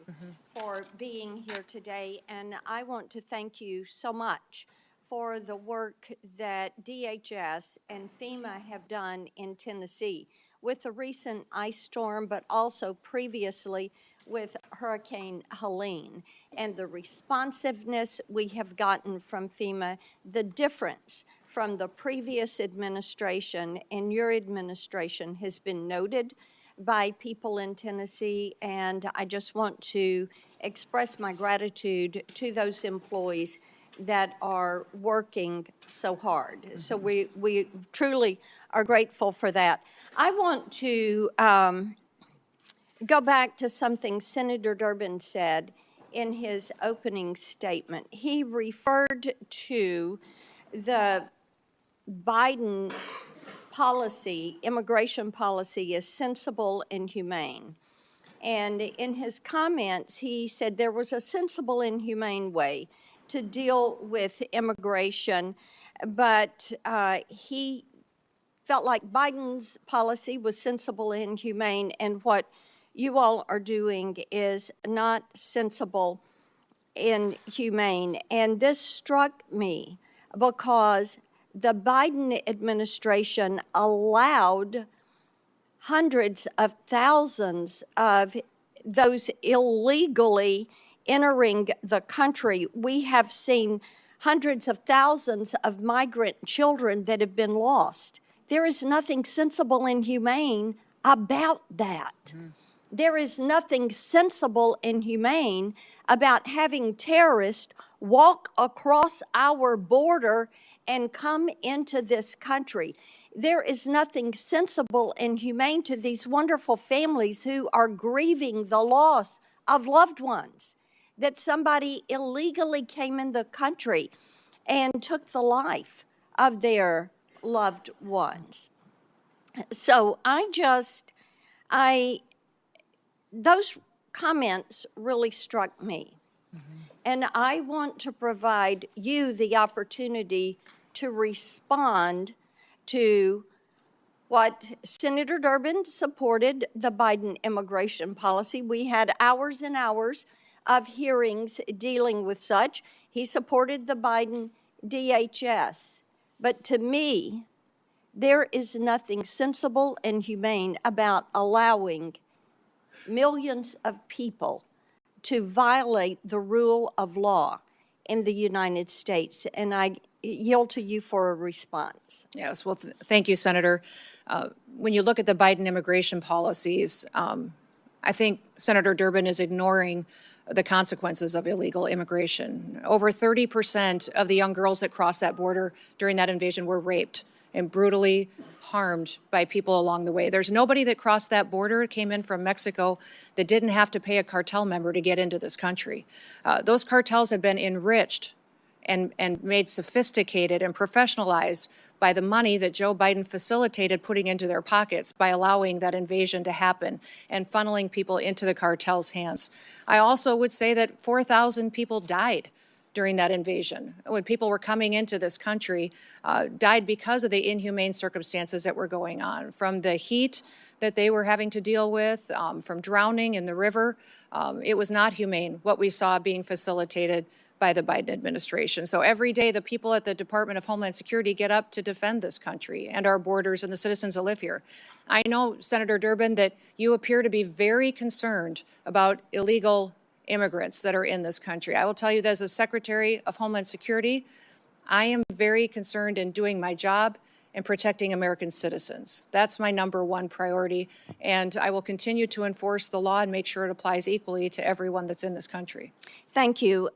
Speaker 10: for being here today. And I want to thank you so much for the work that DHS and FEMA have done in Tennessee with the recent ice storm, but also previously with Hurricane Helene, and the responsiveness we have gotten from FEMA, the difference from the previous administration and your administration has been noted by people in Tennessee, and I just want to express my gratitude to those employees that are working so hard. So we truly are grateful for that. I want to go back to something Senator Durbin said in his opening statement. He referred to the Biden policy, immigration policy, as sensible and humane. And in his comments, he said there was a sensible and humane way to deal with immigration, but he felt like Biden's policy was sensible and humane, and what you all are doing is not sensible and humane. And this struck me because the Biden administration allowed hundreds of thousands of those illegally entering the country. We have seen hundreds of thousands of migrant children that have been lost. There is nothing sensible and humane about that. There is nothing sensible and humane about having terrorists walk across our border and come into this country. There is nothing sensible and humane to these wonderful families who are grieving the loss of loved ones, that somebody illegally came in the country and took the life of their loved ones. So those comments really struck me. And I want to provide you the opportunity to respond to what Senator Durbin supported, the Biden immigration policy. We had hours and hours of hearings dealing with such. He supported the Biden DHS. But to me, there is nothing sensible and humane about allowing millions of people to violate the rule of law in the United States. And I yield to you for a response.
Speaker 2: Yes, well, thank you, Senator. When you look at the Biden immigration policies, I think Senator Durbin is ignoring the consequences of illegal immigration. Over 30% of the young girls that crossed that border during that invasion were raped and brutally harmed by people along the way. There's nobody that crossed that border, came in from Mexico, that didn't have to pay a cartel member to get into this country. Those cartels have been enriched and made sophisticated and professionalized by the money that Joe Biden facilitated putting into their pockets by allowing that invasion to happen and funneling people into the cartel's hands. I also would say that 4,000 people died during that invasion. When people were coming into this country, died because of the inhumane circumstances that were going on, from the heat that they were having to deal with, from drowning in the river. It was not humane what we saw being facilitated by the Biden administration. So every day, the people at the Department of Homeland Security get up to defend this country and our borders and the citizens that live here. I know, Senator Durbin, that you appear to be very concerned about illegal immigrants that are in this country. I will tell you that as a Secretary of Homeland Security, I am very concerned in doing my job and protecting American citizens. That's my number one priority, and I will continue to enforce the law and make sure it applies equally to everyone that's in this country.
Speaker 10: Thank you.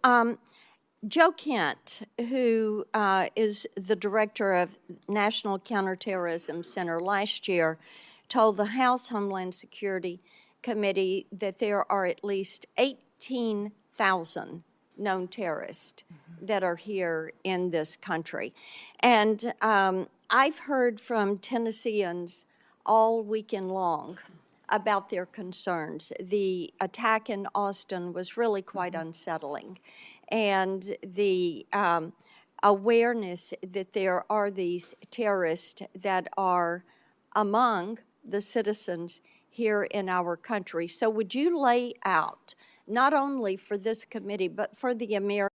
Speaker 10: Joe Kent, who is the director of National Counterterrorism Center, last year told the House Homeland Security Committee that there are at least 18,000 known terrorists that are here in this country. And I've heard from Tennesseans all weekend long about their concerns. The attack in Austin was really quite unsettling. And the awareness that there are these terrorists that are among the citizens here in our country. So would you lay out, not only for this committee, but for the American.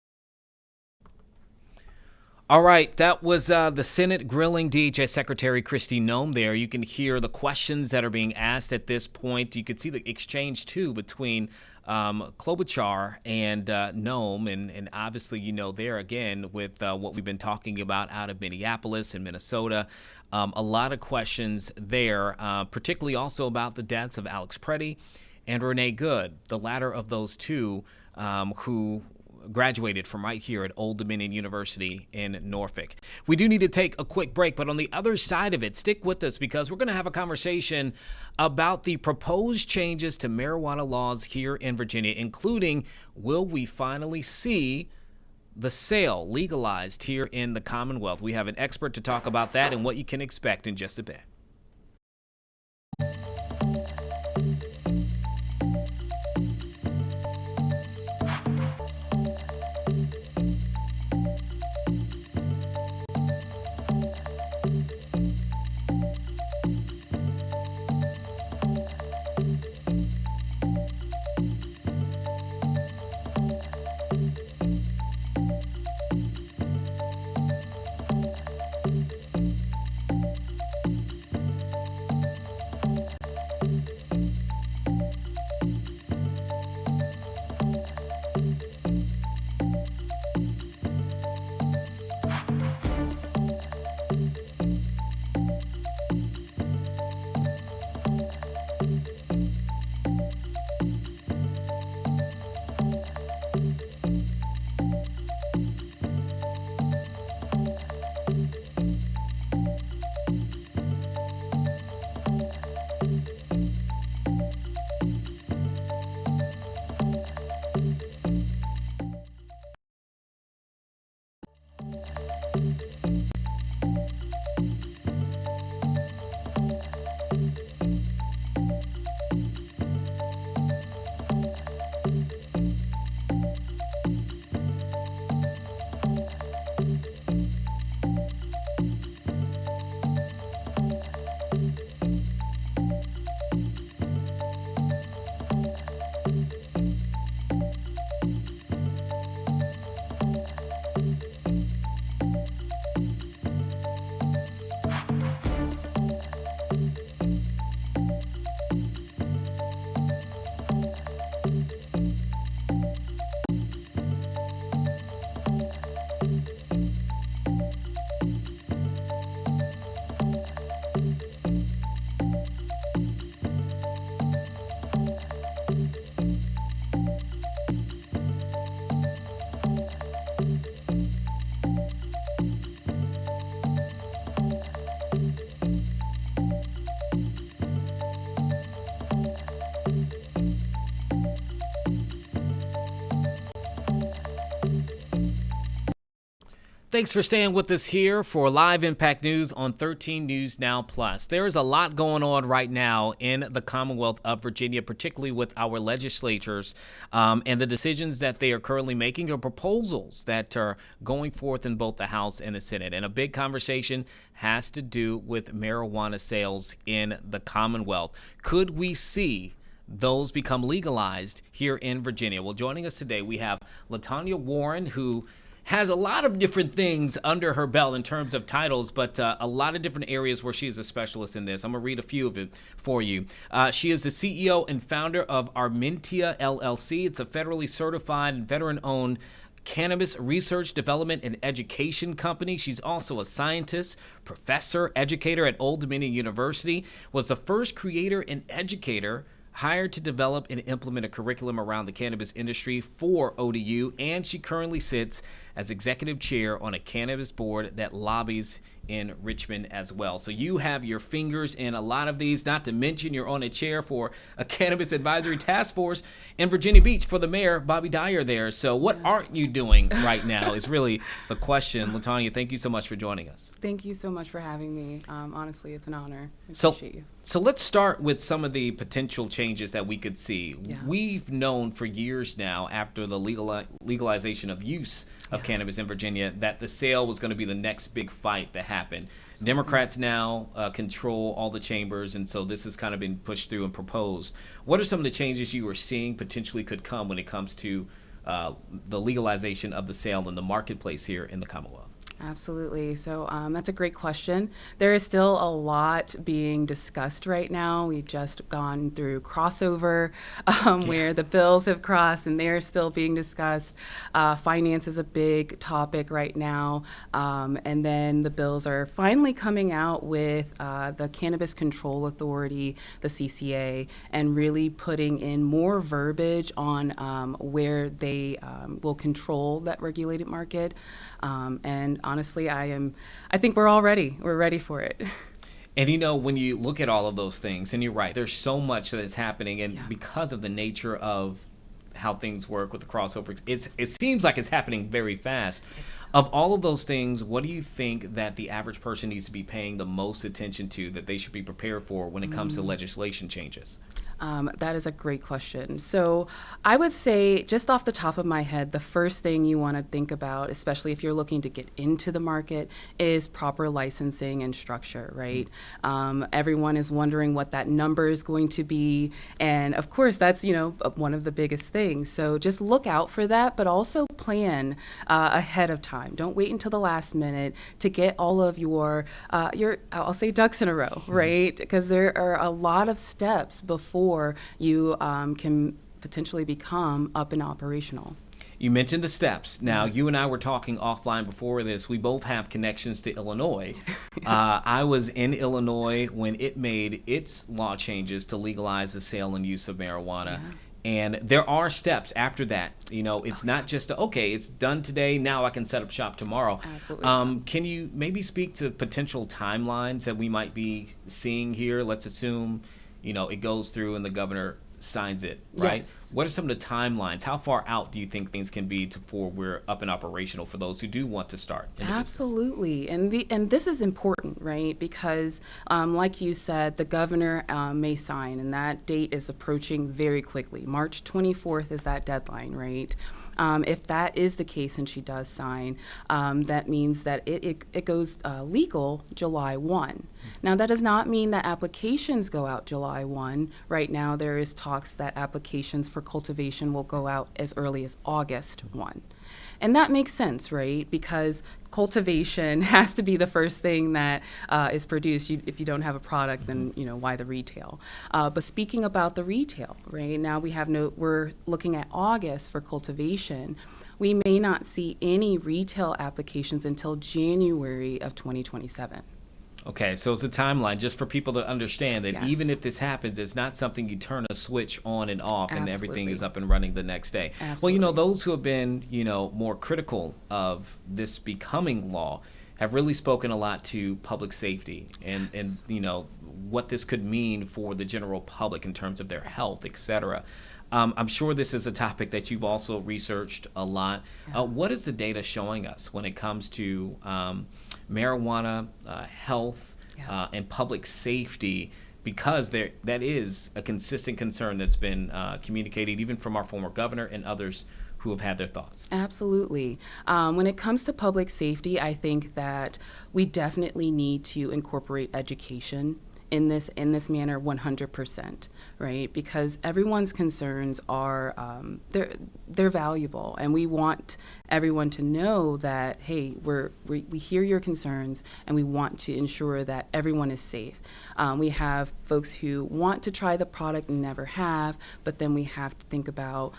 Speaker 3: All right, that was the Senate grilling DHS Secretary Kristi Noem there. You can hear the questions that are being asked at this point. You can see the exchange, too, between Klobuchar and Noem. And obviously, you know, there again with what we've been talking about out of Minneapolis and Minnesota. A lot of questions there, particularly also about the deaths of Alex Preddy and Renee Good, the latter of those two who graduated from right here at Old Dominion University in Norfolk. We do need to take a quick break, but on the other side of it, stick with us because we're going to have a conversation about the proposed changes to marijuana laws here in Virginia, including will we finally see the sale legalized here in the Commonwealth? We have an expert to talk about that and what you can expect in just a bit. Thanks for staying with us here for Live Impact News on 13 News Now Plus. There is a lot going on right now in the Commonwealth of Virginia, particularly with our legislatures and the decisions that they are currently making, or proposals that are going forth in both the House and the Senate. And a big conversation has to do with marijuana sales in the Commonwealth. Could we see those become legalized here in Virginia? Well, joining us today, we have LaTonya Warren, who has a lot of different things under her belt in terms of titles, but a lot of different areas where she is a specialist in this. I'm going to read a few of it for you. She is the CEO and founder of Armentia LLC. It's a federally certified and veteran-owned cannabis research, development, and education company. She's also a scientist, professor, educator at Old Dominion University, was the first creator and educator hired to develop and implement a curriculum around the cannabis industry for ODU, and she currently sits as executive chair on a cannabis board that lobbies in Richmond as well. So you have your fingers in a lot of these, not to mention you're on a chair for a cannabis advisory task force in Virginia Beach for the mayor, Bobby Dyer there. So what aren't you doing right now is really the question. LaTonya, thank you so much for joining us.
Speaker 11: Thank you so much for having me. Honestly, it's an honor. I
Speaker 3: So,
Speaker 11: appreciate you.
Speaker 3: so let's start with some of the potential changes that we could see.
Speaker 11: Yeah.
Speaker 3: We've known for years now, after the legalization of use of cannabis in Virginia, that the sale was going to be the next big fight that happened. Democrats now control all the chambers, and so this has kind of been pushed through and proposed. What are some of the changes you are seeing potentially could come when it comes to the legalization of the sale in the marketplace here in the Commonwealth?
Speaker 11: Absolutely. So that's a great question. There is still a lot being discussed right now. We've just gone through crossover where the bills have crossed and they're still being discussed. Finance is a big topic right now. And then the bills are finally coming out with the Cannabis Control Authority, the CCA, and really putting in more verbiage on where they will control that regulated market. And honestly, I think we're all ready. We're ready for it.
Speaker 3: And you know, when you look at all of those things, and you're right, there's so much that is happening, and because of the nature of how things work with the crossover, it seems like it's happening very fast. Of all of those things, what do you think that the average person needs to be paying the most attention to, that they should be prepared for when it comes to legislation changes?
Speaker 11: That is a great question. So I would say, just off the top of my head, the first thing you want to think about, especially if you're looking to get into the market, is proper licensing and structure, right? Everyone is wondering what that number is going to be. And of course, that's, one of the biggest things. So just look out for that, but also plan ahead of time. Don't wait until the last minute to get all of your I'll say ducks in a row, right? Because there are a lot of steps before before you can potentially become up and operational.
Speaker 3: You mentioned the steps. Now, you and I were talking offline before this. We both have connections to Illinois. I was in Illinois when it made its law changes to legalize the sale and use of marijuana. And there are steps after that. You know, it's not just, okay, it's done today, now I can set up shop tomorrow.
Speaker 11: Absolutely.
Speaker 3: Can you maybe speak to potential timelines that we might be seeing here? Let's assume, you know, it goes through and the governor signs it, right?
Speaker 11: Yes.
Speaker 3: What are some of the timelines? How far out do you think things can be before we're up and operational for those who do want to start in the business?
Speaker 11: Absolutely, and this is important, right? Because like you said, the governor may sign, and that date is approaching very quickly. March 24th is that deadline, right? If that is the case and she does sign, that means that it goes legal July 1. Now, that does not mean that applications go out July 1. Right now, there is talks that applications for cultivation will go out as early as August 1. And that makes sense, right? Because cultivation has to be the first thing that is produced. If you don't have a product, then why the retail? But speaking about the retail, right now we're looking at August for cultivation. We may not see any retail applications until January of 2027.
Speaker 3: Okay, so it's a timeline just for people to understand that
Speaker 11: Yes.
Speaker 3: even if this happens, it's not something you turn a switch on and off and everything
Speaker 11: Absolutely.
Speaker 3: is up and running the next day.
Speaker 11: Absolutely.
Speaker 3: Well, those who have been, more critical of this becoming law have really spoken a lot to public safety and what this could mean for the general public in terms of their health, et cetera. I'm sure this is a topic that you've also researched a lot. What is the data showing us when it comes to marijuana, health, and public safety? Because that is a consistent concern that's been communicated even from our former governor and others who have had their thoughts.
Speaker 11: Absolutely. When it comes to public safety, I think that we definitely need to incorporate education in this manner 100%, right? Because everyone's concerns are they're valuable, and we want everyone to know that, hey, we hear your concerns and we want to ensure that everyone is safe. We have folks who want to try the product and never have, but then we have to think about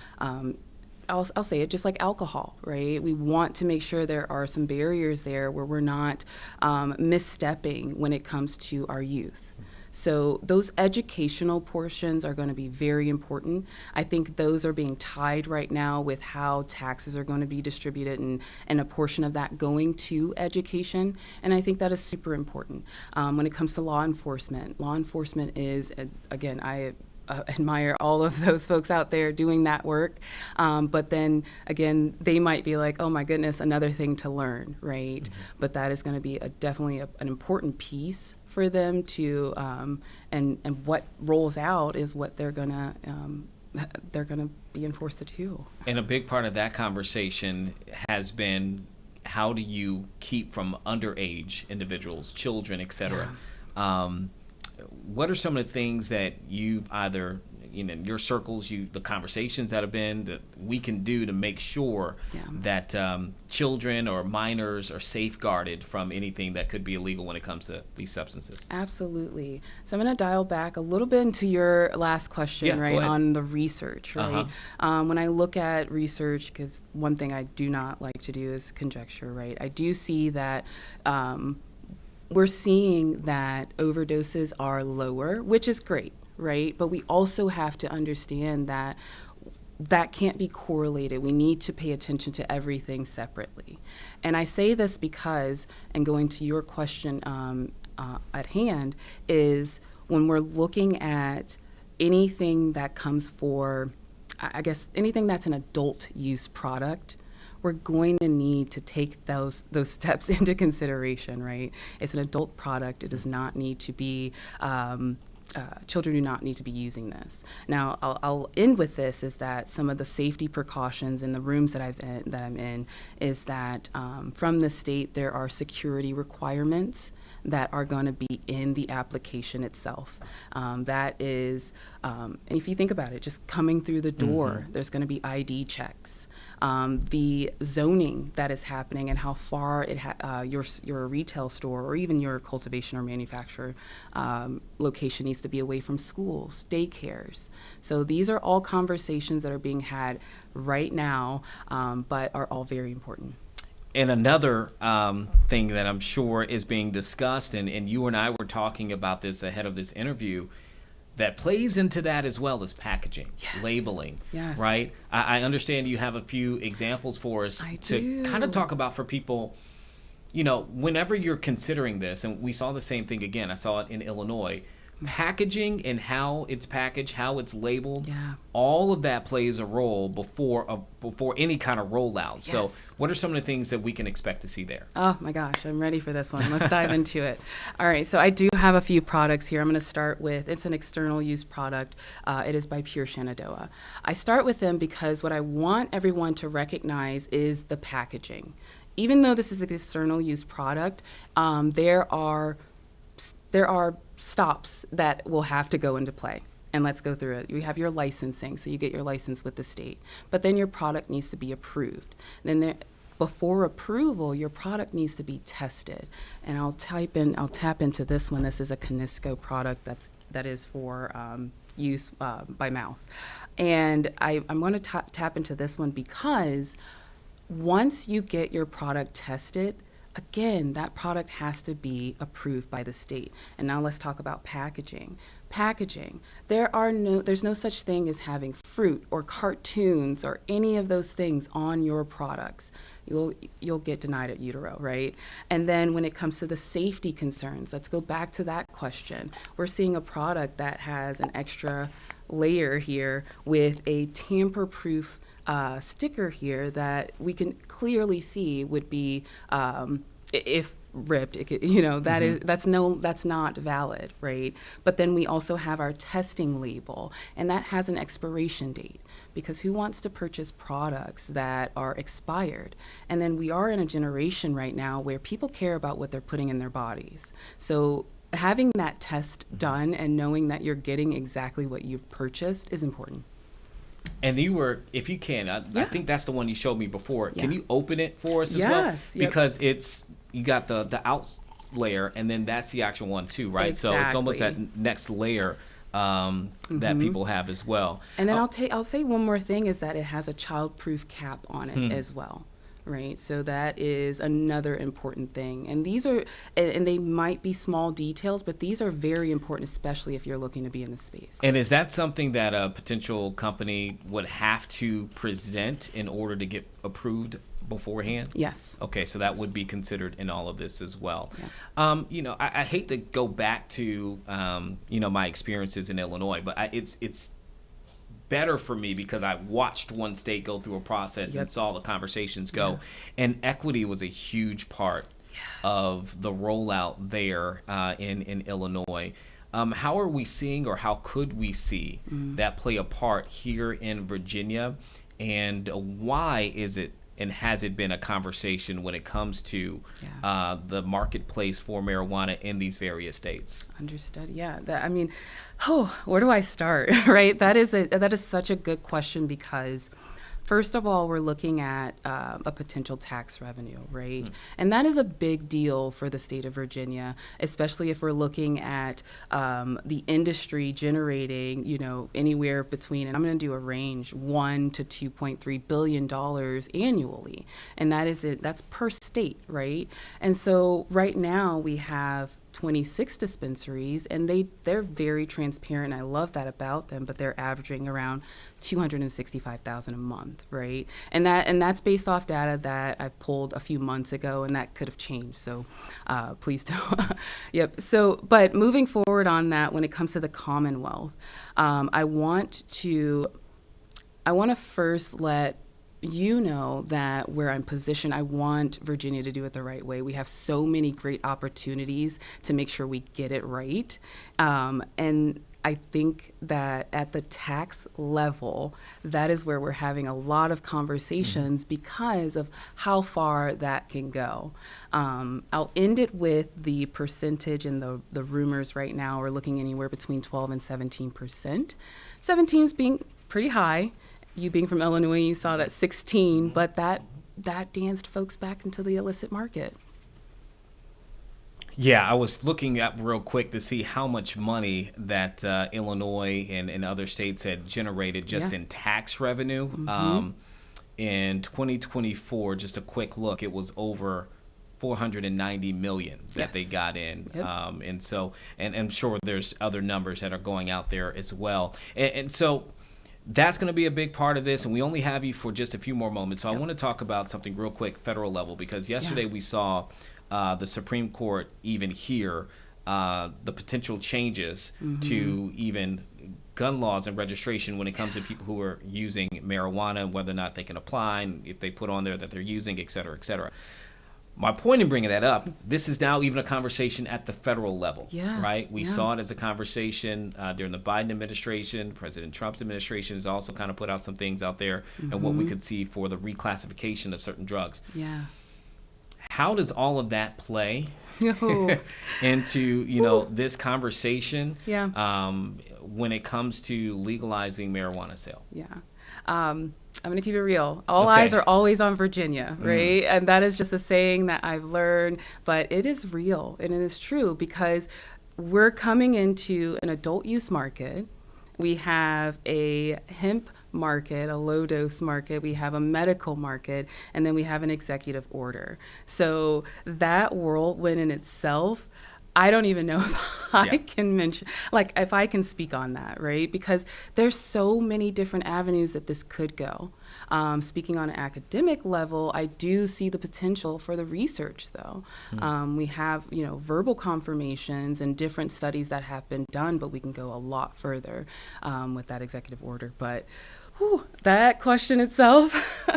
Speaker 11: I'll say it just like alcohol, right? We want to make sure there are some barriers there where we're not misstepping when it comes to our youth. So those educational portions are going to be very important. I think those are being tied right now with how taxes are going to be distributed and a portion of that going to education. And I think that is super important. When it comes to law enforcement is, again, I admire all of those folks out there doing that work. But then again, they might be like, oh my goodness, another thing to learn, right? Mm-hmm. But that is going to be definitely an important piece for them to, and what rolls out is what they're gonna be enforced to do.
Speaker 3: And a big part of that conversation has been, how do you keep from underage individuals, children, et cetera? Yeah. What are some of the things that you've either, in your circles, the conversations that have been, that we can do to make sure that children or minors are safeguarded from anything that could be illegal when it comes to these substances?
Speaker 11: Absolutely. So I'm going to dial back a little bit into your last question, right, on the research, right? When I look at research, because one thing I do not like to do is conjecture, right? I do see that we're seeing that overdoses are lower, which is great, right? But we also have to understand that that can't be correlated. We need to pay attention to everything separately. And I say this because, and going to your question at hand, is when we're looking at anything that comes for, I guess, anything that's an adult use product, we're going to need to take those steps into consideration, right? It's an adult product. It does not need to be, children do not need to be using this. Now, I'll end with this, is that some of the safety precautions in the rooms that I'm in is that from the state, there are security requirements that are going to be in the application itself. That is, and if you think about it, just coming through the door, there's going to be ID checks. The zoning that is happening and how far your retail store or even your cultivation or manufacturer location needs to be away from schools, daycares. So these are all conversations that are being had right now, but are all very important.
Speaker 3: And another thing that I'm sure is being discussed, and you and I were talking about this ahead of this interview, that plays into that as well as packaging, labeling,
Speaker 11: Yes.
Speaker 3: right? I understand you have a few examples for us to kind of talk about for people, you know, whenever you're considering this, and we saw the same thing again, I saw it in Illinois, packaging and how it's packaged, how it's labeled, all of that plays a role before any kind of rollout.
Speaker 11: Yes.
Speaker 3: So what are some of the things that we can expect to see there?
Speaker 11: Oh my gosh, I'm ready for this one. Let's dive into it. All right, so I do have a few products here. I'm going to start with, it's an external use product. It is by Pure Shenandoah. I start with them because what I want everyone to recognize is the packaging. Even though this is an external use product, there are stops that will have to go into play. And let's go through it. You have your licensing, so you get your license with the state. But then your product needs to be approved. Then before approval, your product needs to be tested. And I'll tap into this one. This is a Canisco product that is for use by mouth. And I'm going to tap into this one because once you get your product tested, again, that product has to be approved by the state. And now let's talk about packaging. Packaging. There's no such thing as having fruit or cartoons or any of those things on your products. You'll get denied at utero, right? And then when it comes to the safety concerns, let's go back to that question. We're seeing a product that has an extra layer here with a tamper-proof sticker here that we can clearly see would be, if ripped, it could, that's not valid, right? But then we also have our testing label, and that has an expiration date, because who wants to purchase products that are expired? And then we are in a generation right now where people care about what they're putting in their bodies. So having that test done and knowing that you're getting exactly what you've purchased is important.
Speaker 3: And you were, if you can, I think that's the one you showed me before.
Speaker 11: Yeah.
Speaker 3: Can you open it for us as well?
Speaker 11: Yes, yep.
Speaker 3: Because you got the out layer, and then that's the actual one too, right? So it's almost that next layer that people have as well.
Speaker 11: And then I'll say one more thing is that it has a child-proof cap on it as well. Right, so that is another important thing. And these are, and they might be small details, but these are very important, especially if you're looking to be in the space.
Speaker 3: And is that something that a potential company would have to present in order to get approved beforehand?
Speaker 11: Yes.
Speaker 3: Okay, so that would be considered in all of this as well. Yeah. I hate to go back to my experiences in Illinois, but it's better for me because I watched one state go through a process and saw the conversations go. And equity was a huge part of the rollout there in Illinois. How are we seeing, or how could we see that play a part here in Virginia? And why is it, and has it been a conversation when it comes to the marketplace for marijuana in these various states?
Speaker 11: Understood. Yeah. Where do I start? Right. That is such a good question because, first of all, we're looking at a potential tax revenue, right? And that is a big deal for the state of Virginia, especially if we're looking at the industry generating, anywhere between, and I'm going to do a range, $1 to $2.3 billion annually. And that's per state, right? And so right now we have 26 dispensaries, and they're very transparent. I love that about them, but they're averaging around $265,000 a month, right? And that's based off data that I pulled a few months ago, and that could have changed. So please don't. Yep. So, but moving forward on that, when it comes to the Commonwealth, I want to first let that where I'm positioned, I want Virginia to do it the right way. We have so many great opportunities to make sure we get it right. And I think that at the tax level, that is where we're having a lot of conversations because of how far that can go. I'll end it with the percentage and the rumors right now. We're looking anywhere between 12 and 17%. 17 is being pretty high. You being from Illinois, you saw that 16, but that danced folks back into the illicit market.
Speaker 3: Yeah, I was looking up real quick to see how much money that Illinois and other states had generated just in tax revenue. In 2024, just a quick look, it was over 490 million that they got in. And so, and I'm sure there's other numbers that are going out there as well. And so that's going to be a big part of this. And we only have you for just a few more moments. So I want to talk about something real quick, federal level, because yesterday we saw the Supreme Court even hear the potential changes to even gun laws and registration when it comes to people who are using marijuana and whether or not they can apply and if they put on there that they're using, et cetera, et cetera. My point in bringing that up, this is now even a conversation at the federal level, right? We saw it as a conversation during the Biden administration. President Trump's administration has also kind of put out some things out there and what we could see for the reclassification of certain drugs. How does all of that play into, this conversation when it comes to legalizing marijuana sale?
Speaker 11: I'm going to keep it real. All eyes are always on Virginia, right? And that is just a saying that I've learned, but it is real and it is true because we're coming into an adult use market. We have a hemp market, a low dose market, we have a medical market, and then we have an executive order. So that whirlwind in itself, I don't even know if I can mention, if I can speak on that, right? Because there's so many different avenues that this could go. Speaking on an academic level, I do see the potential for the research, though. We have, verbal confirmations and different studies that have been done, but we can go a lot further with that executive order. But that question itself,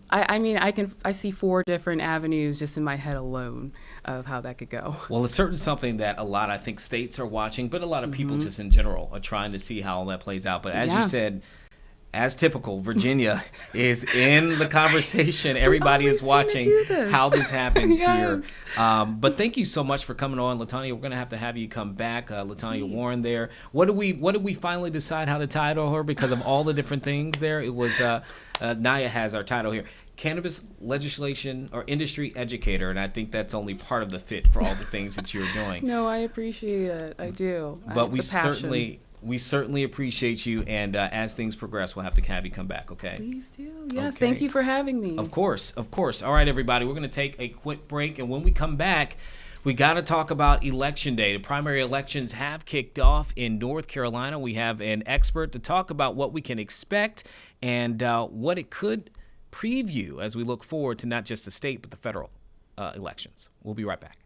Speaker 11: I see 4 different avenues just in my head alone of how that could go.
Speaker 3: Well, it's certainly something that a lot, I think, states are watching, but a lot of people just in general are trying to see how all that plays out. But as you said, as typical, Virginia is in the conversation. Everybody is watching how this happens here. But thank you so much for coming on, LaTanya. We're going to have you come back, LaTanya Warren there. What did we finally decide how to title her because of all the different things there? It was Naya has our title here. Cannabis legislation or industry educator, and I think that's only part of the fit for all the things that you're doing.
Speaker 11: No, I appreciate it. I do.
Speaker 3: But we certainly appreciate you, and as things progress, we'll have to have you come back, okay?
Speaker 11: Please do. Yes, thank you for having me.
Speaker 3: Of course. All right, everybody, we're going to take a quick break, and when we come back, we got to talk about Election Day. The primary elections have kicked off in North Carolina. We have an expert to talk about what we can expect and what it could preview as we look forward to not just the state, but the federal elections. We'll be right back.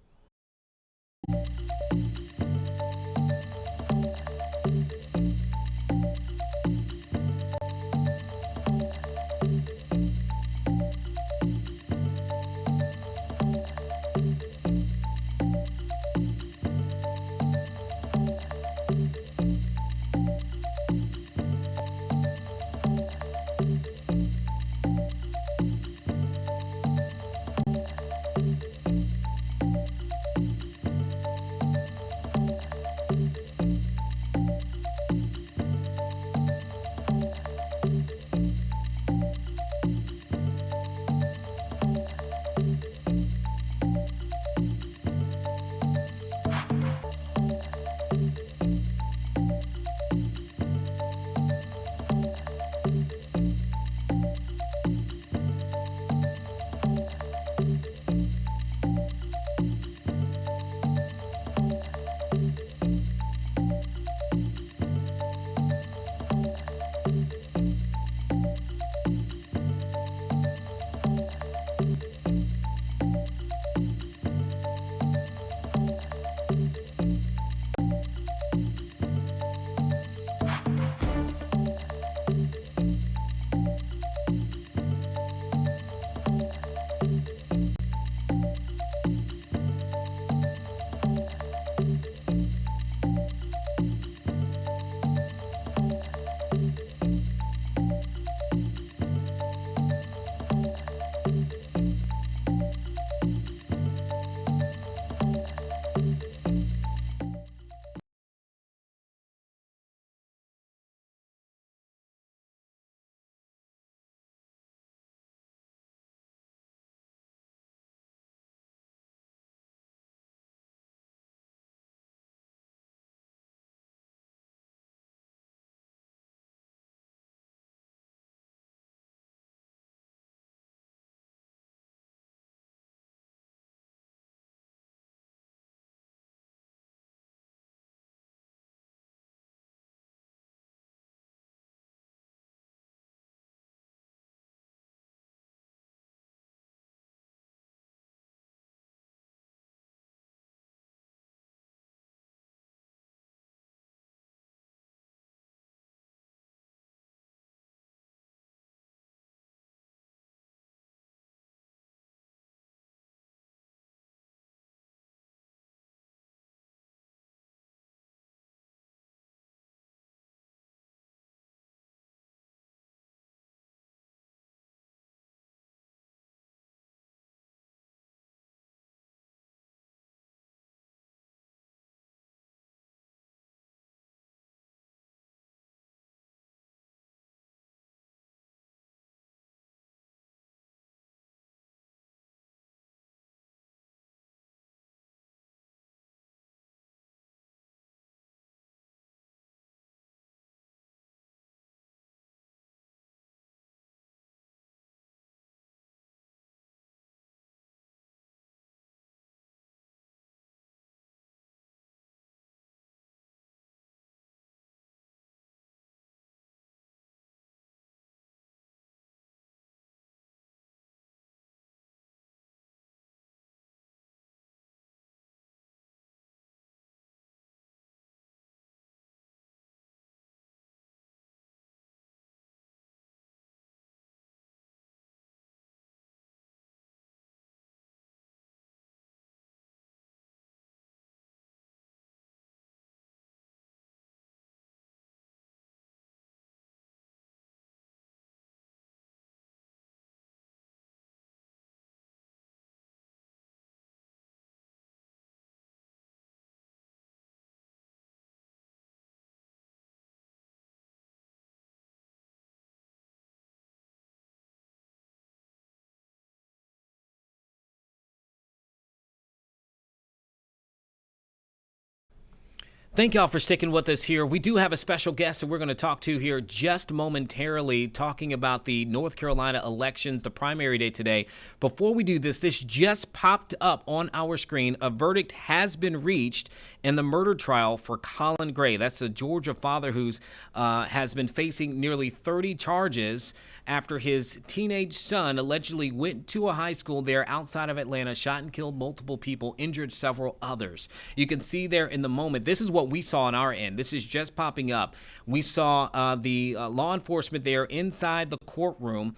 Speaker 3: Thank y'all for sticking with us here. We do have a special guest that we're going to talk to here just momentarily, talking about the North Carolina elections, the primary day today. Before we do this just popped up on our screen. A verdict has been reached in the murder trial for Colin Gray. That's a Georgia father who's has been facing nearly 30 charges after his teenage son allegedly went to a high school there outside of Atlanta, shot and killed multiple people, injured several others. You can see there in the moment, this is what we saw on our end. This is just popping up. We saw the law enforcement there inside the courtroom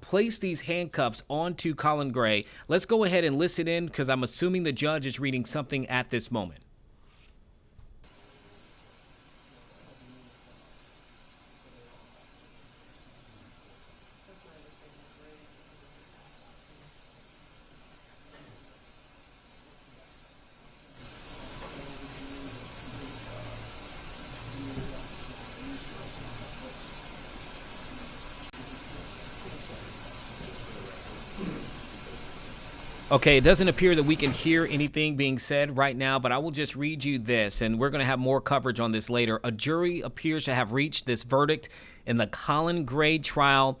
Speaker 3: place these handcuffs onto Colin Gray. Let's go ahead and listen in, because I'm assuming the judge is reading something at this moment. Okay, it doesn't appear that we can hear anything being said right now, but I will just read you this, and we're going to have more coverage on this later. A jury appears to have reached this verdict in the Colin Gray trial.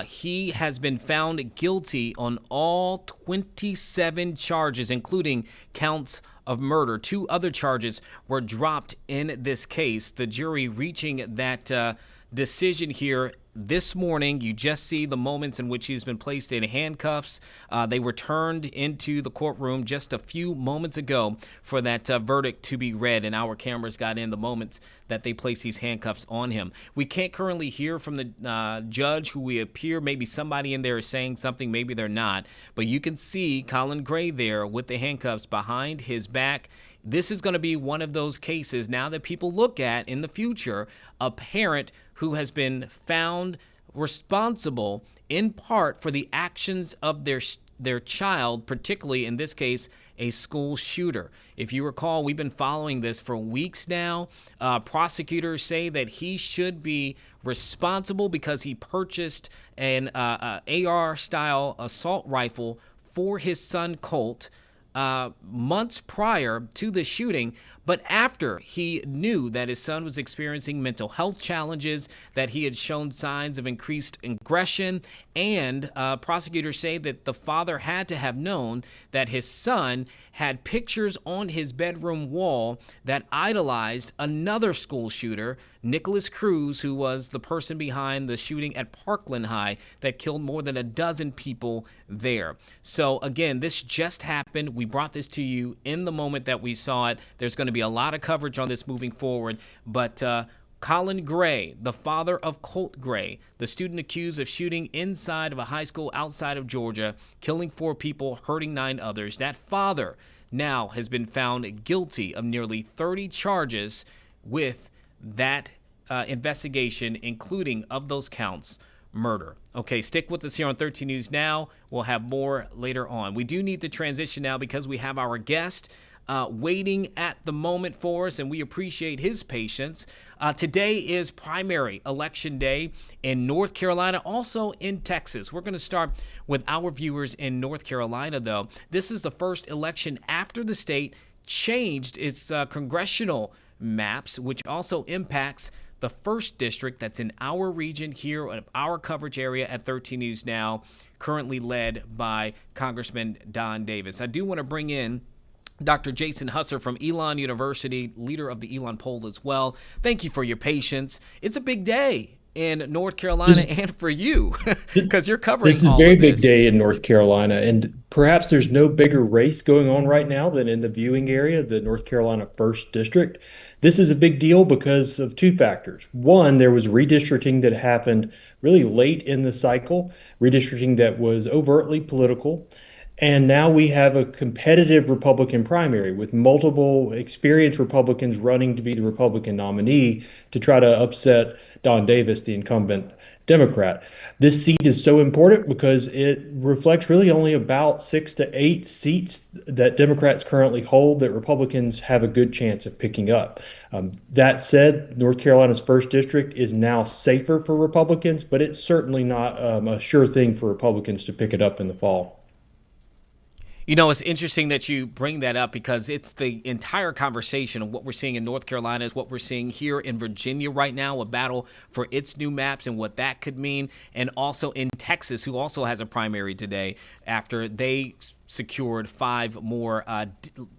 Speaker 3: He has been found guilty on all 27 charges, including counts of murder. 2 other charges were dropped in this case. The jury reaching that decision here this morning. You just see the moments in which he's been placed in handcuffs. They were turned into the courtroom just a few moments ago for that verdict to be read, and our cameras got in the moments that they placed these handcuffs on him. We can't currently hear from the judge who we appear. Maybe somebody in there is saying something, maybe they're not. But you can see Colin Gray there with the handcuffs behind his back. This is going to be one of those cases now that people look at in the future, a parent who has been found responsible in part for the actions of their child, particularly in this case, a school shooter. If you recall, we've been following this for weeks now. Prosecutors say that he should be responsible because he purchased an AR-style assault rifle for his son Colt months prior to the shooting, but after he knew that his son was experiencing mental health challenges, that he had shown signs of increased aggression, and prosecutors say that the father had to have known that his son had pictures on his bedroom wall that idolized another school shooter, Nicholas Cruz, who was the person behind the shooting at Parkland High that killed more than a dozen people there. So again, this just happened. We brought this to you in the moment that we saw it. There's going to be a lot of coverage on this moving forward, but Colin Gray, the father of Colt Gray, the student accused of shooting inside of a high school outside of Georgia, killing 4 people, hurting 9 others, that father now has been found guilty of nearly 30 charges with that investigation, including of those counts, murder. Okay, stick with us here on 13 News Now. We'll have more later on. We do need to transition now because we have our guest waiting at the moment for us, and we appreciate his patience. Today is primary election day in North Carolina, also in Texas. We're going to start with our viewers in North Carolina, though. This is the first election after the state changed its congressional maps, which also impacts the 1st district that's in our region here, in our coverage area at 13 News Now, currently led by Congressman Don Davis. I do want to bring in Dr. Jason Husser from Elon University, leader of the Elon poll as well. Thank you for your patience. It's a big day in North Carolina and for you because you're covering
Speaker 12: this is a
Speaker 3: all
Speaker 12: very
Speaker 3: of this.
Speaker 12: big day in North Carolina, and perhaps there's no bigger race going on right now than in the viewing area, the North Carolina 1st District. This is a big deal because of 2 factors. One, there was redistricting that happened really late in the cycle, redistricting that was overtly political. And now we have a competitive Republican primary with multiple experienced Republicans running to be the Republican nominee to try to upset Don Davis, the incumbent Democrat. This seat is so important because it reflects really only about 6 to 8 seats that Democrats currently hold that Republicans have a good chance of picking up. That said, North Carolina's 1st District is now safer for Republicans, but it's certainly not a sure thing for Republicans to pick it up in the fall.
Speaker 3: You know, it's interesting that you bring that up because it's the entire conversation of what we're seeing in North Carolina is what we're seeing here in Virginia right now, a battle for its new maps and what that could mean. And also in Texas, who also has a primary today after they secured 5 more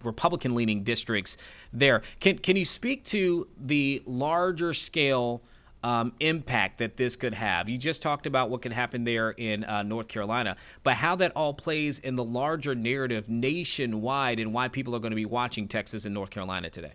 Speaker 3: Republican-leaning districts there. Can you speak to the larger scale impact that this could have? You just talked about what could happen there in North Carolina, but how that all plays in the larger narrative nationwide and why people are going to be watching Texas and North Carolina today.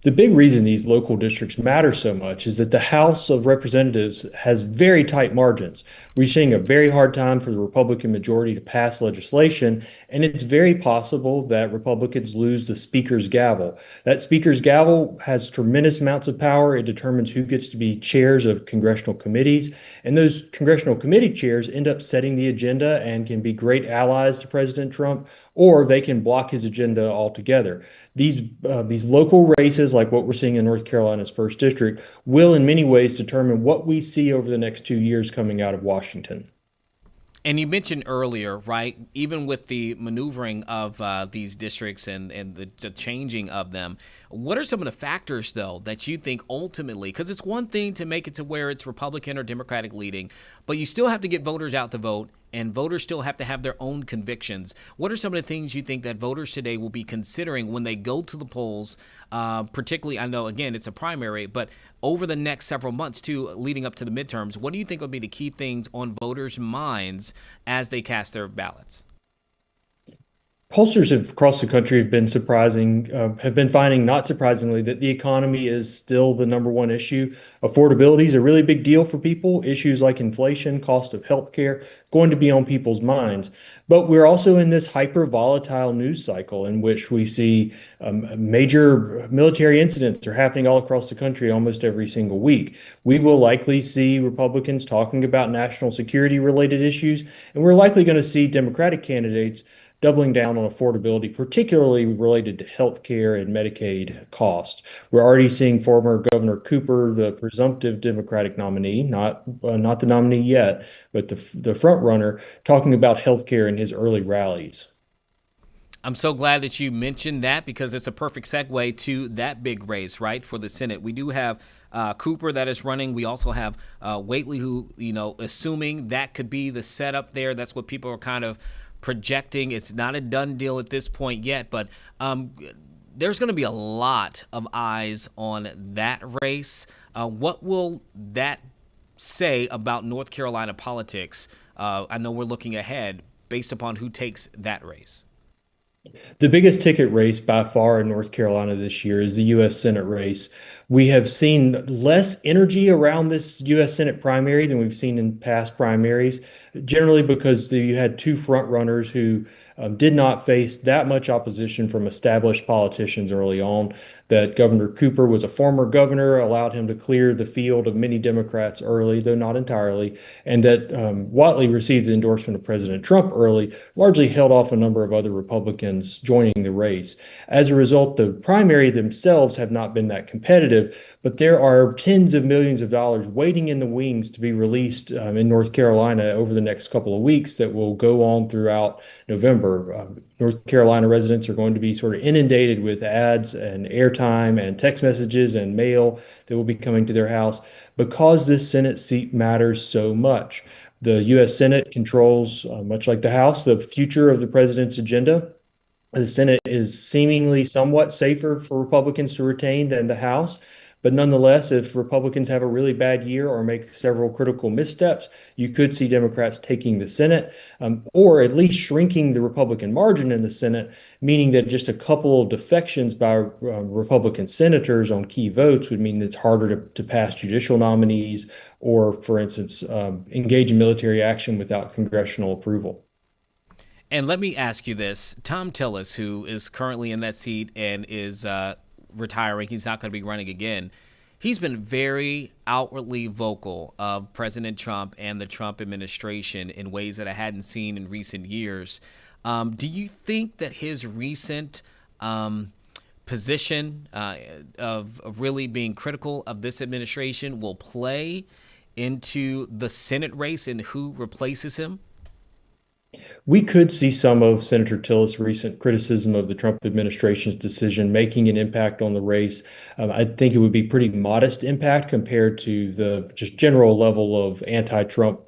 Speaker 12: The big reason these local districts matter so much is that the House of Representatives has very tight margins. We're seeing a very hard time for the Republican majority to pass legislation, and it's very possible that Republicans lose the Speaker's gavel. That Speaker's gavel has tremendous amounts of power. It determines who gets to be chairs of congressional committees, and those congressional committee chairs end up setting the agenda and can be great allies to President Trump, or they can block his agenda altogether. These local races, like what we're seeing in North Carolina's 1st District, will in many ways determine what we see over the next 2 years coming out of Washington.
Speaker 3: And you mentioned earlier, right, even with the maneuvering of these districts and the changing of them, what are some of the factors, though, that you think ultimately, because it's one thing to make it to where it's Republican or Democratic leading, but you still have to get voters out to vote, and voters still have to have their own convictions. What are some of the things you think that voters today will be considering when they go to the polls, particularly, I know, again, it's a primary, but over the next several months, too, leading up to the midterms, what do you think will be the key things on voters' minds as they cast their ballots?
Speaker 12: Pollsters across the country have been finding, not surprisingly, that the economy is still the number one issue. Affordability is a really big deal for people. Issues like inflation, cost of healthcare, going to be on people's minds. But we're also in this hyper volatile news cycle in which we see major military incidents are happening all across the country almost every single week. We will likely see Republicans talking about national security related issues, and we're likely going to see Democratic candidates doubling down on affordability, particularly related to health care and Medicaid costs. We're already seeing former Governor Cooper, the presumptive Democratic nominee, not the nominee yet, but the front runner, talking about health care in his early rallies.
Speaker 3: I'm so glad that you mentioned that because it's a perfect segue to that big race, right, for the Senate. We do have Cooper that is running. We also have Whately, who, assuming that could be the setup there. That's what people are kind of projecting. It's not a done deal at this point yet, but there's going to be a lot of eyes on that race. What will that say about North Carolina politics? I know we're looking ahead based upon who takes that race.
Speaker 12: The biggest ticket race by far in North Carolina this year is the U.S. Senate race. We have seen less energy around this U.S. Senate primary than we've seen in past primaries, generally because you had 2 front runners who did not face that much opposition from established politicians early on. That Governor Cooper was a former governor, allowed him to clear the field of many Democrats early, though not entirely, and that Whately received the endorsement of President Trump early, largely held off a number of other Republicans joining the race. As a result, the primary themselves have not been that competitive, but there are tens of millions of dollars waiting in the wings to be released in North Carolina over the next couple of weeks that will go on throughout November. North Carolina residents are going to be sort of inundated with ads and airtime and text messages and mail that will be coming to their house because this Senate seat matters so much. The U.S. Senate controls, much like the House, the future of the president's agenda. The Senate is seemingly somewhat safer for Republicans to retain than the House. But nonetheless, if Republicans have a really bad year or make several critical missteps, you could see Democrats taking the Senate or at least shrinking the Republican margin in the Senate, meaning that just a couple of defections by Republican senators on key votes would mean it's harder to pass judicial nominees or, for instance, engage in military action without congressional approval.
Speaker 3: And let me ask you this. Thom Tillis, who is currently in that seat and is retiring, he's not going to be running again. He's been very outwardly vocal of President Trump and the Trump administration in ways that I hadn't seen in recent years. Do you think that his recent position of really being critical of this administration will play into the Senate race and who replaces him?
Speaker 12: We could see some of Senator Tillis' recent criticism of the Trump administration's decision making an impact on the race. I think it would be pretty modest impact compared to the just general level of anti-Trump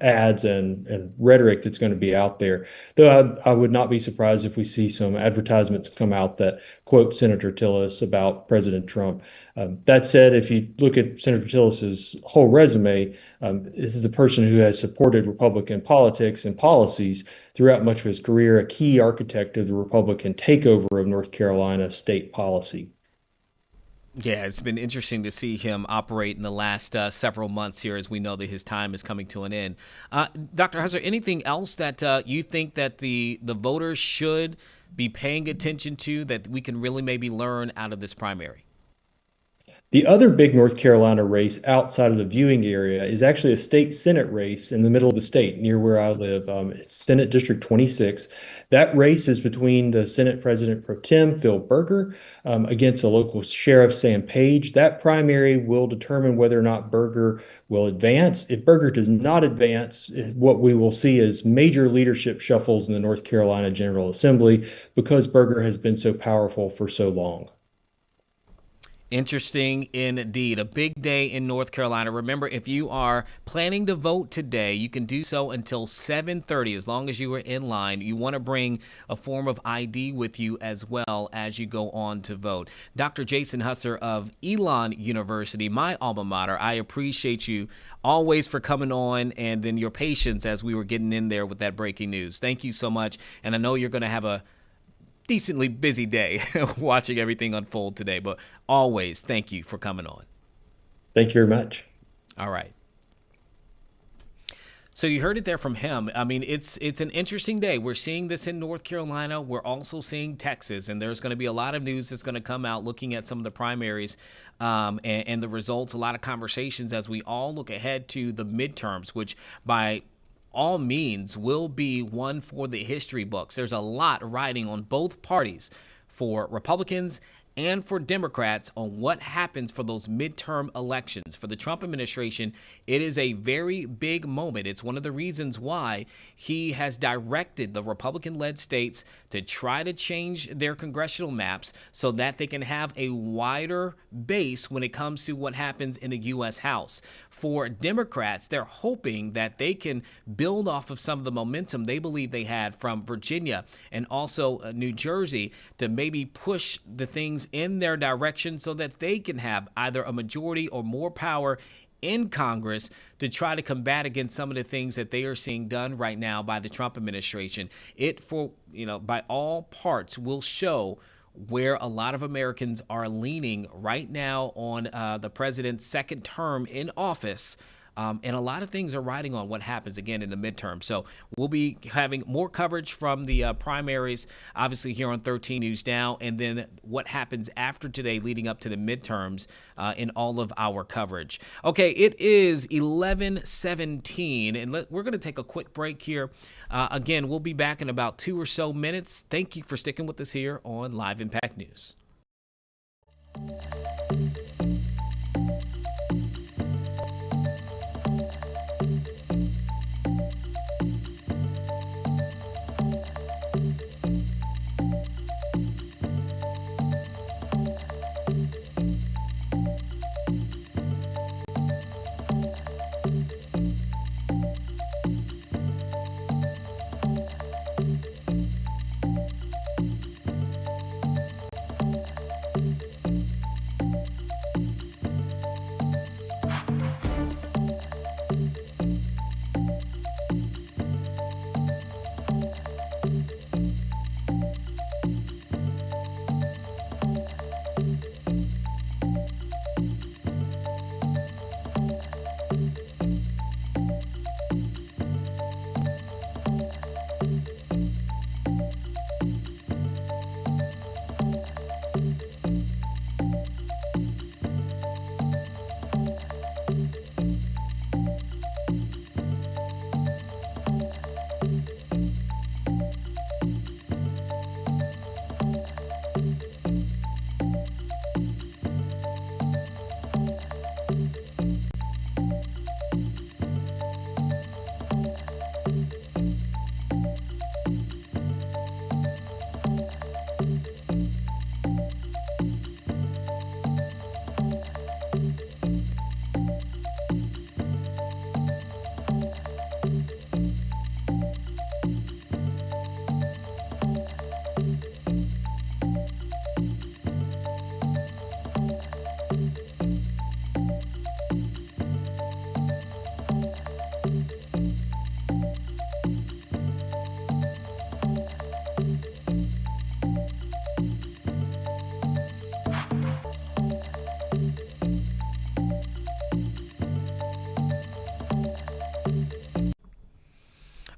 Speaker 12: ads and rhetoric that's going to be out there. Though I would not be surprised if we see some advertisements come out that quote Senator Tillis about President Trump. That said, if you look at Senator Tillis's whole resume, this is a person who has supported Republican politics and policies throughout much of his career, a key architect of the Republican takeover of North Carolina state policy.
Speaker 3: Yeah, it's been interesting to see him operate in the last several months here as we know that his time is coming to an end. Dr. Husser, anything else that you think that the voters should be paying attention to that we can really maybe learn out of this primary?
Speaker 12: The other big North Carolina race outside of the viewing area is actually a state Senate race in the middle of the state near where I live. It's Senate District 26. That race is between the Senate President Pro Tem, Phil Berger, against a local sheriff, Sam Page. That primary will determine whether or not Berger will advance. If Berger does not advance, what we will see is major leadership shuffles in the North Carolina General Assembly because Berger has been so powerful for so long.
Speaker 3: Interesting indeed. A big day in North Carolina. Remember, if you are planning to vote today, you can do so until 7:30 as long as you are in line. You want to bring a form of ID with you as well as you go on to vote. Dr. Jason Husser of Elon University, my alma mater, I appreciate you always for coming on and then your patience as we were getting in there with that breaking news. Thank you so much. And I know you're going to have a decently busy day watching everything unfold today, but always thank you for coming on.
Speaker 12: Thank you very much.
Speaker 3: All right. So you heard it there from him. I mean, it's an interesting day. We're seeing this in North Carolina. We're also seeing Texas, and there's going to be a lot of news that's going to come out looking at some of the primaries and the results, a lot of conversations as we all look ahead to the midterms, which by all means will be one for the history books. There's a lot riding on both parties for Republicans and for Democrats on what happens for those midterm elections. For the Trump administration, it is a very big moment. It's one of the reasons why he has directed the Republican-led states to try to change their congressional maps so that they can have a wider base when it comes to what happens in the U.S. House. For Democrats, they're hoping that they can build off of some of the momentum they believe they had from Virginia and also New Jersey to maybe push the things in their direction so that they can have either a majority or more power in Congress to try to combat against some of the things that they are seeing done right now by the Trump administration. It, by all parts, will show where a lot of Americans are leaning right now on the president's second term in office. And a lot of things are riding on what happens again in the midterm. So we'll be having more coverage from the primaries, obviously here on 13 News Now, and then what happens after today leading up to the midterms in all of our coverage. Okay, it is 11:17, and we're going to take a quick break here. Again, we'll be back in about 2 or so minutes. Thank you for sticking with us here on Live Impact News.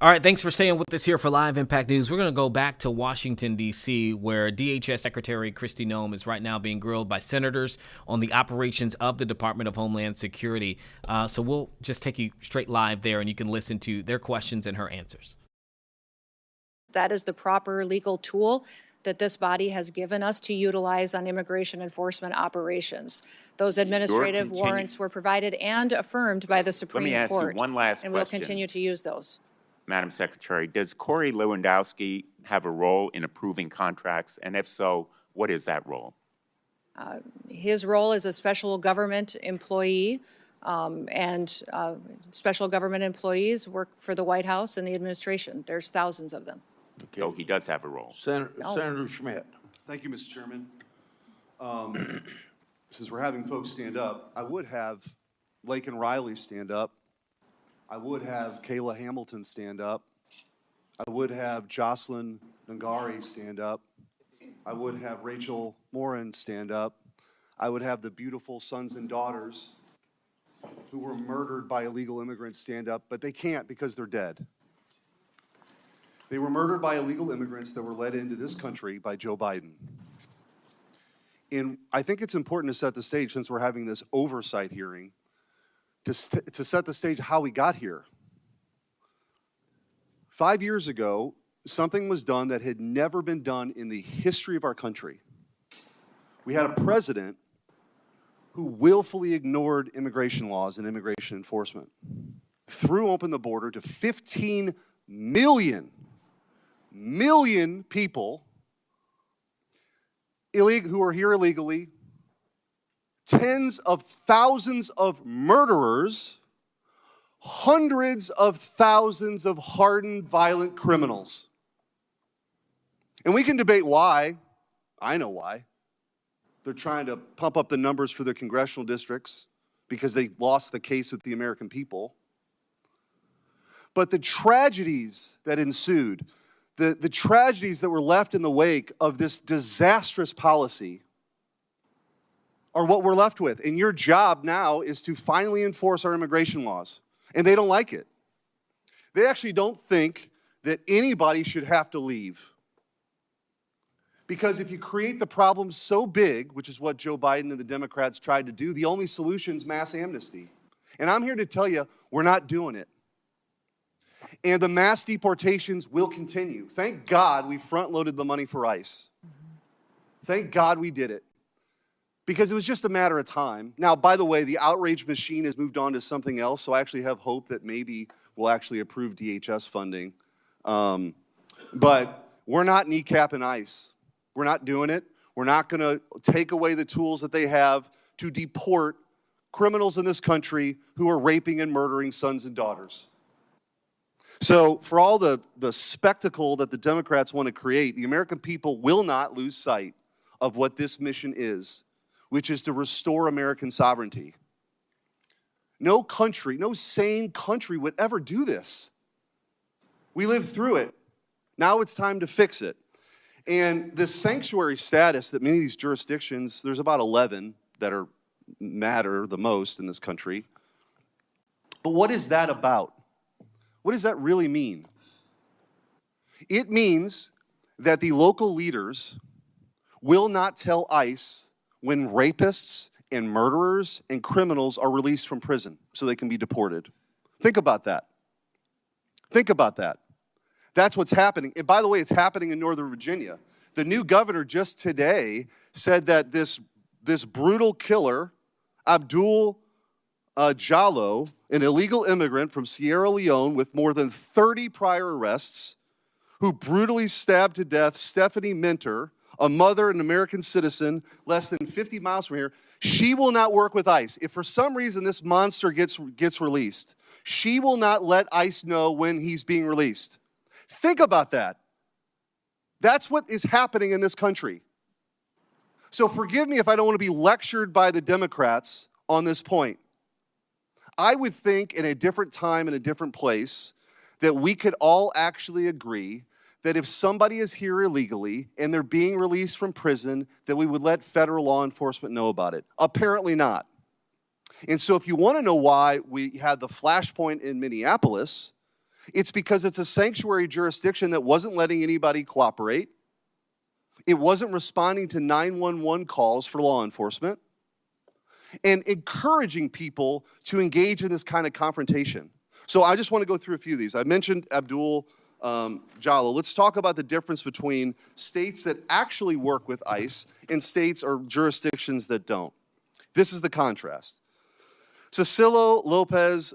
Speaker 3: All right, thanks for staying with us here for Live Impact News. We're going to go back to Washington, D.C., where DHS Secretary Kristi Noem is right now being grilled by senators on the operations of the Department of Homeland Security. So we'll just take you straight live there, and you can listen to their questions and her answers.
Speaker 2: That is the proper legal tool that this body has given us to utilize on immigration enforcement operations. Those administrative warrants were provided and affirmed by the Supreme Court.
Speaker 13: Let me ask you one last
Speaker 2: and we'll
Speaker 13: question.
Speaker 2: continue to use those.
Speaker 13: Madam Secretary, does Corey Lewandowski have a role in approving contracts? And if so, what is that role?
Speaker 2: His role is a special government employee, and special government employees work for the White House and the administration. There's thousands of them.
Speaker 13: So he does have a role.
Speaker 7: Senator Schmidt.
Speaker 14: Thank you, Mr. Chairman. Since we're having folks stand up, I would have Laken Riley stand up. I would have Kayla Hamilton stand up. I would have Jocelyn Nangari stand up. I would have Rachel Morin stand up. I would have the beautiful sons and daughters who were murdered by illegal immigrants stand up, but they can't because they're dead. They were murdered by illegal immigrants that were led into this country by Joe Biden. And I think it's important to set the stage, since we're having this oversight hearing, to set the stage how we got here. 5 years ago, something was done that had never been done in the history of our country. We had a president who willfully ignored immigration laws and immigration enforcement, threw open the border to 15 million people who are here illegally, tens of thousands of murderers, hundreds of thousands of hardened, violent criminals. And we can debate why. I know why. They're trying to pump up the numbers for their congressional districts because they lost the case with the American people. But the tragedies that ensued, the tragedies that were left in the wake of this disastrous policy are what we're left with. And your job now is to finally enforce our immigration laws. And they don't like it. They actually don't think that anybody should have to leave. Because if you create the problem so big, which is what Joe Biden and the Democrats tried to do, the only solution is mass amnesty. And I'm here to tell you, we're not doing it. And the mass deportations will continue. Thank God we front-loaded the money for ICE. Thank God we did it. Because it was just a matter of time. Now, by the way, the outrage machine has moved on to something else, so I actually have hope that maybe we'll actually approve DHS funding. But we're not kneecapping ICE. We're not doing it. We're not going to take away the tools that they have to deport criminals in this country who are raping and murdering sons and daughters. So for all the spectacle that the Democrats want to create, the American people will not lose sight of what this mission is, which is to restore American sovereignty. No country, no sane country would ever do this. We lived through it. Now it's time to fix it. And the sanctuary status that many of these jurisdictions, there's about 11 that matter the most in this country. But what is that about? What does that really mean? It means that the local leaders will not tell ICE when rapists and murderers and criminals are released from prison so they can be deported. Think about that. Think about that. That's what's happening. And by the way, it's happening in Northern Virginia. The new governor just today said that this brutal killer, Abdul Jallo, an illegal immigrant from Sierra Leone with more than 30 prior arrests, who brutally stabbed to death Stephanie Minter, a mother, an American citizen, less than 50 miles from here, she will not work with ICE. If for some reason this monster gets released, she will not let ICE know when he's being released. Think about that. That's what is happening in this country. So forgive me if I don't want to be lectured by the Democrats on this point. I would think in a different time, in a different place, that we could all actually agree that if somebody is here illegally and they're being released from prison, that we would let federal law enforcement know about it. Apparently not. And so if you want to know why we had the flashpoint in Minneapolis, It's because it's a sanctuary jurisdiction that wasn't letting anybody cooperate. It wasn't responding to 911 calls for law enforcement and encouraging people to engage in this kind of confrontation. So I just want to go through a few of these. I mentioned Abdul Jallo. Let's talk about the difference between states that actually work with ICE and states or jurisdictions that don't. This is the contrast. Cecilio Lopez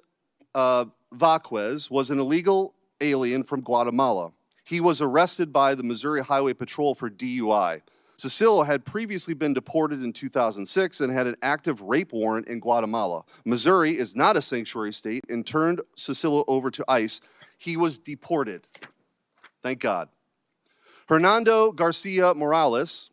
Speaker 14: Vaquez was an illegal alien from Guatemala. He was arrested by the Missouri Highway Patrol for DUI. Cecilio had previously been deported in 2006 and had an active rape warrant in Guatemala. Missouri is not a sanctuary state and turned Cecilio over to ICE. He was deported. Thank God. Hernando Garcia Morales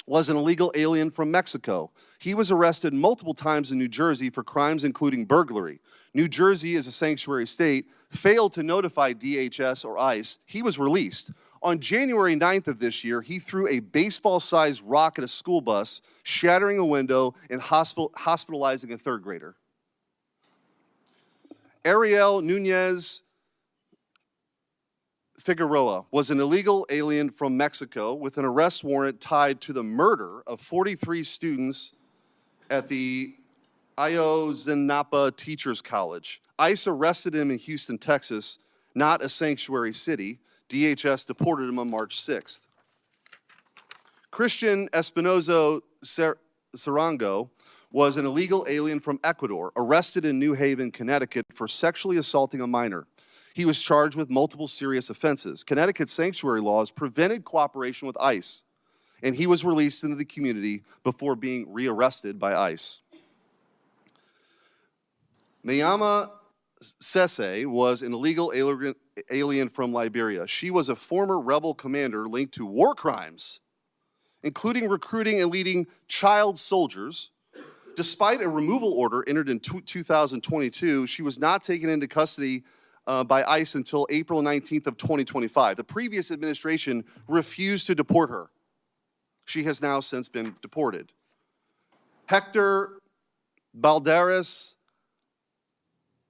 Speaker 14: was an illegal alien from Mexico. He was arrested multiple times in New Jersey for crimes including burglary. New Jersey is a sanctuary state, failed to notify DHS or ICE. He was released. On January 9th of this year, he threw a baseball-sized rock at a school bus, shattering a window and hospitalizing a third grader. Ariel Nunez Figueroa was an illegal alien from Mexico with an arrest warrant tied to the murder of 43 students at the Ayotzinapa Teachers College. ICE arrested him in Houston, Texas, not a sanctuary city. DHS deported him on March 6th. Christian Espinozo Sarango was an illegal alien from Ecuador, arrested in New Haven, Connecticut for sexually assaulting a minor. He was charged with multiple serious offenses. Connecticut's sanctuary laws prevented cooperation with ICE, and he was released into the community before being rearrested by ICE. Mayama Sese was an illegal alien from Liberia. She was a former rebel commander linked to war crimes, including recruiting and leading child soldiers. Despite a removal order entered in 2022, she was not taken into custody by ICE until April 19th of 2025. The previous administration refused to deport her. She has now since been deported. Hector Balderas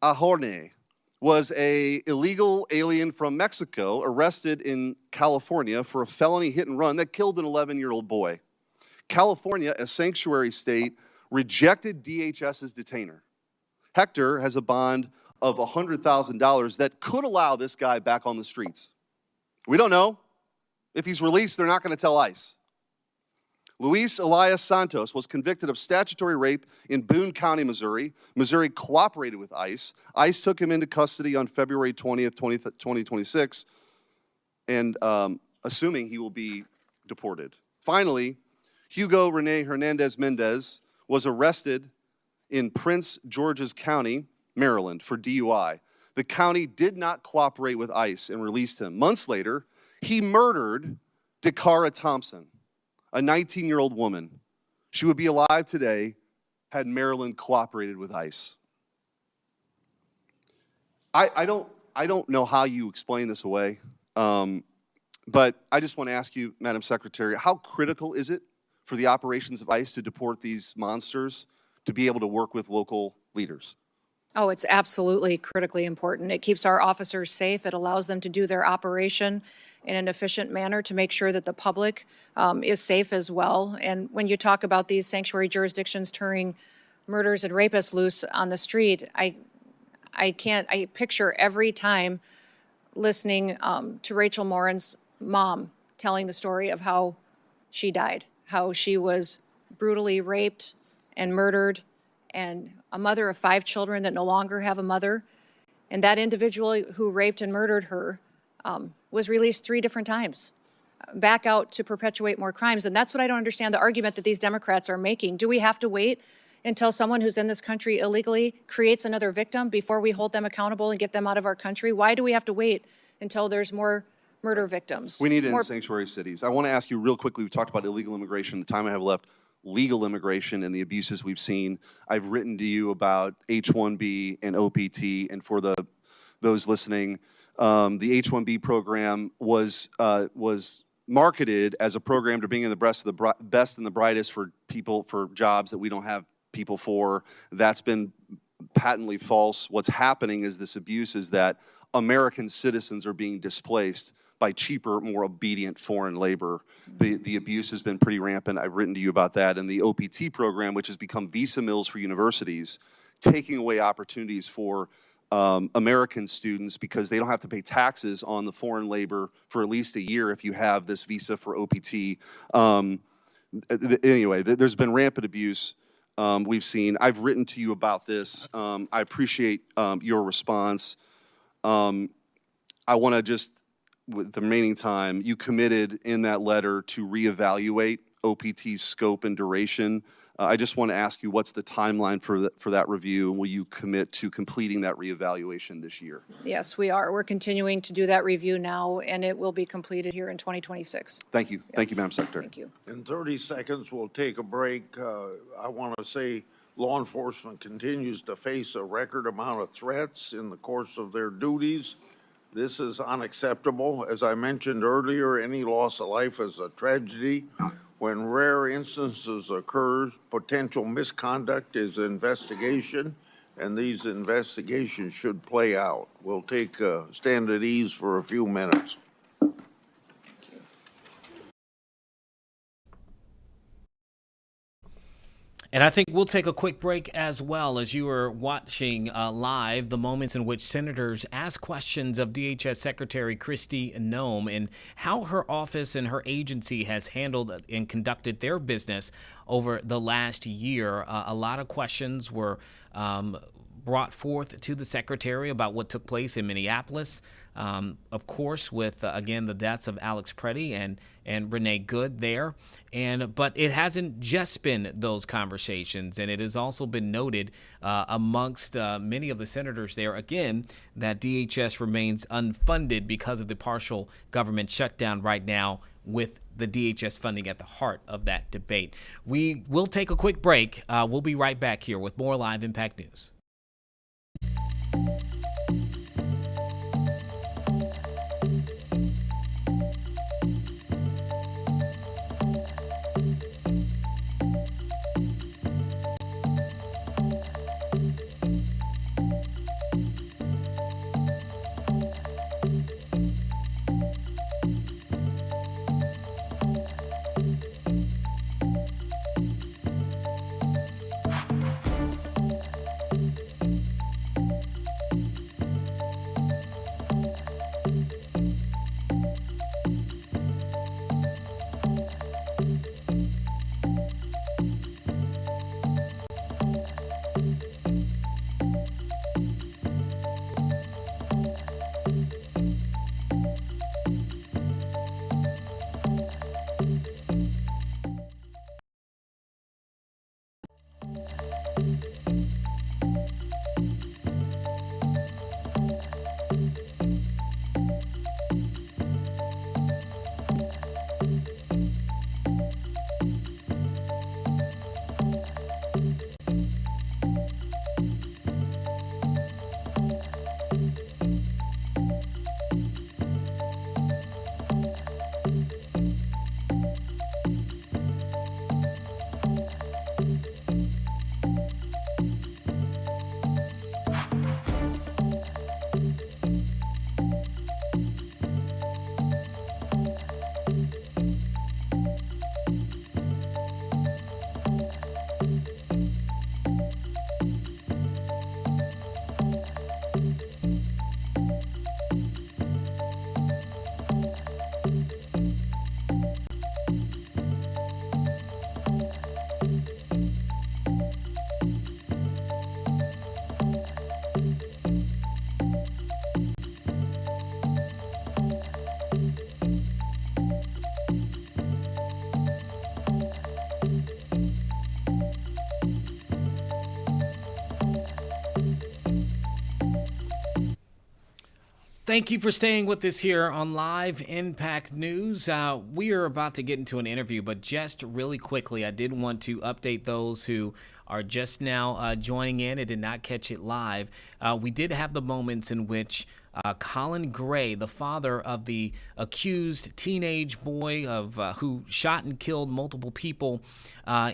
Speaker 14: Ahorne was an illegal alien from Mexico arrested in California for a felony hit and run that killed an 11-year-old boy. California, a sanctuary state, rejected DHS's detainer. Hector has a bond of $100,000 that could allow this guy back on the streets. We don't know. If he's released, they're not going to tell ICE. Luis Elias Santos was convicted of statutory rape in Boone County, Missouri. Missouri cooperated with ICE. ICE took him into custody on February 20th, 2026, and assuming he will be deported. Finally, Hugo Rene Hernandez Mendez was arrested in Prince George's County, Maryland, for DUI. The county did not cooperate with ICE and released him. Months later, he murdered Dakara Thompson, a 19-year-old woman. She would be alive today had Maryland cooperated with ICE. I don't know how you explain this away, but I just want to ask you, Madam Secretary, how critical is it for the operations of ICE to deport these monsters to be able to work with local leaders?
Speaker 2: Oh, it's absolutely critically important. It keeps our officers safe. It allows them to do their operation in an efficient manner to make sure that the public is safe as well. And when you talk about these sanctuary jurisdictions turning murders and rapists loose on the street, I picture every time listening to Rachel Morin's mom telling the story of how she died, how she was brutally raped and murdered, and a mother of 5 children that no longer have a mother. And that individual who raped and murdered her was released 3 different times, back out to perpetuate more crimes. And that's what I don't understand, the argument that these Democrats are making. Do we have to wait until someone who's in this country illegally creates another victim before we hold them accountable and get them out of our country? Why do we have to wait until there's more murder victims?
Speaker 14: We need it in sanctuary cities. I want to ask you real quickly, we talked about illegal immigration, the time I have left, legal immigration and the abuses we've seen. I've written to you about H-1B and OPT, and for those listening, the H-1B program was marketed as a program to bring in the best and the brightest for people, for jobs that we don't have people for. That's been patently false. What's happening is this abuse is that American citizens are being displaced by cheaper, more obedient foreign labor. The abuse has been pretty rampant. I've written to you about that. And the OPT program, which has become visa mills for universities, taking away opportunities for American students because they don't have to pay taxes on the foreign labor for at least a year if you have this visa for OPT. Anyway, there's been rampant abuse we've seen. I've written to you about this. I appreciate your response. I want to just, with the remaining time, you committed in that letter to reevaluate OPT's scope and duration. I just want to ask you, what's the timeline for that review? And will you commit to completing that reevaluation this year?
Speaker 2: Yes, we are. We're continuing to do that review now, and it will be completed here in 2026.
Speaker 14: Thank you. Thank you, Madam Secretary.
Speaker 2: Thank you.
Speaker 7: In 30 seconds, we'll take a break. I want to say law enforcement continues to face a record amount of threats in the course of their duties. This is unacceptable. As I mentioned earlier, any loss of life is a tragedy. When rare instances occur, potential misconduct is investigation, and these investigations should play out. We'll take a stand at ease for a few minutes.
Speaker 3: And I think we'll take a quick break as well, as you were watching live the moments in which senators asked questions of DHS Secretary Kristi Noem and how her office and her agency has handled and conducted their business over the last year. A lot of questions were brought forth to the secretary about what took place in Minneapolis. Of course, with, again, the deaths of Alex Preddy and Renee Good there. But it hasn't just been those conversations, and it has also been noted amongst many of the senators there, again, that DHS remains unfunded because of the partial government shutdown right now, with the DHS funding at the heart of that debate. We will take a quick break. We'll be right back here with more Live Impact News. Thank you for staying with us here on Live Impact News. We are about to get into an interview, but just really quickly, I did want to update those who are just now joining in and did not catch it live, we did have the moments in which Colin Gray, the father of the accused teenage boy who shot and killed multiple people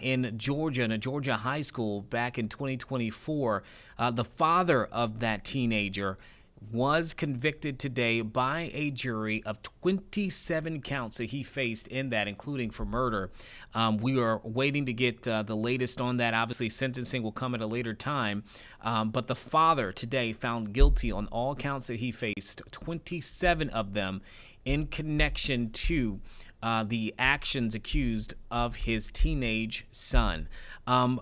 Speaker 3: in Georgia, in a Georgia high school back in 2024, the father of that teenager was convicted today by a jury of 27 counts that he faced in that, including for murder. We are waiting to get the latest on that. Obviously, sentencing will come at a later time. But the father today found guilty on all counts that he faced, 27 of them in connection to the actions accused of his teenage son.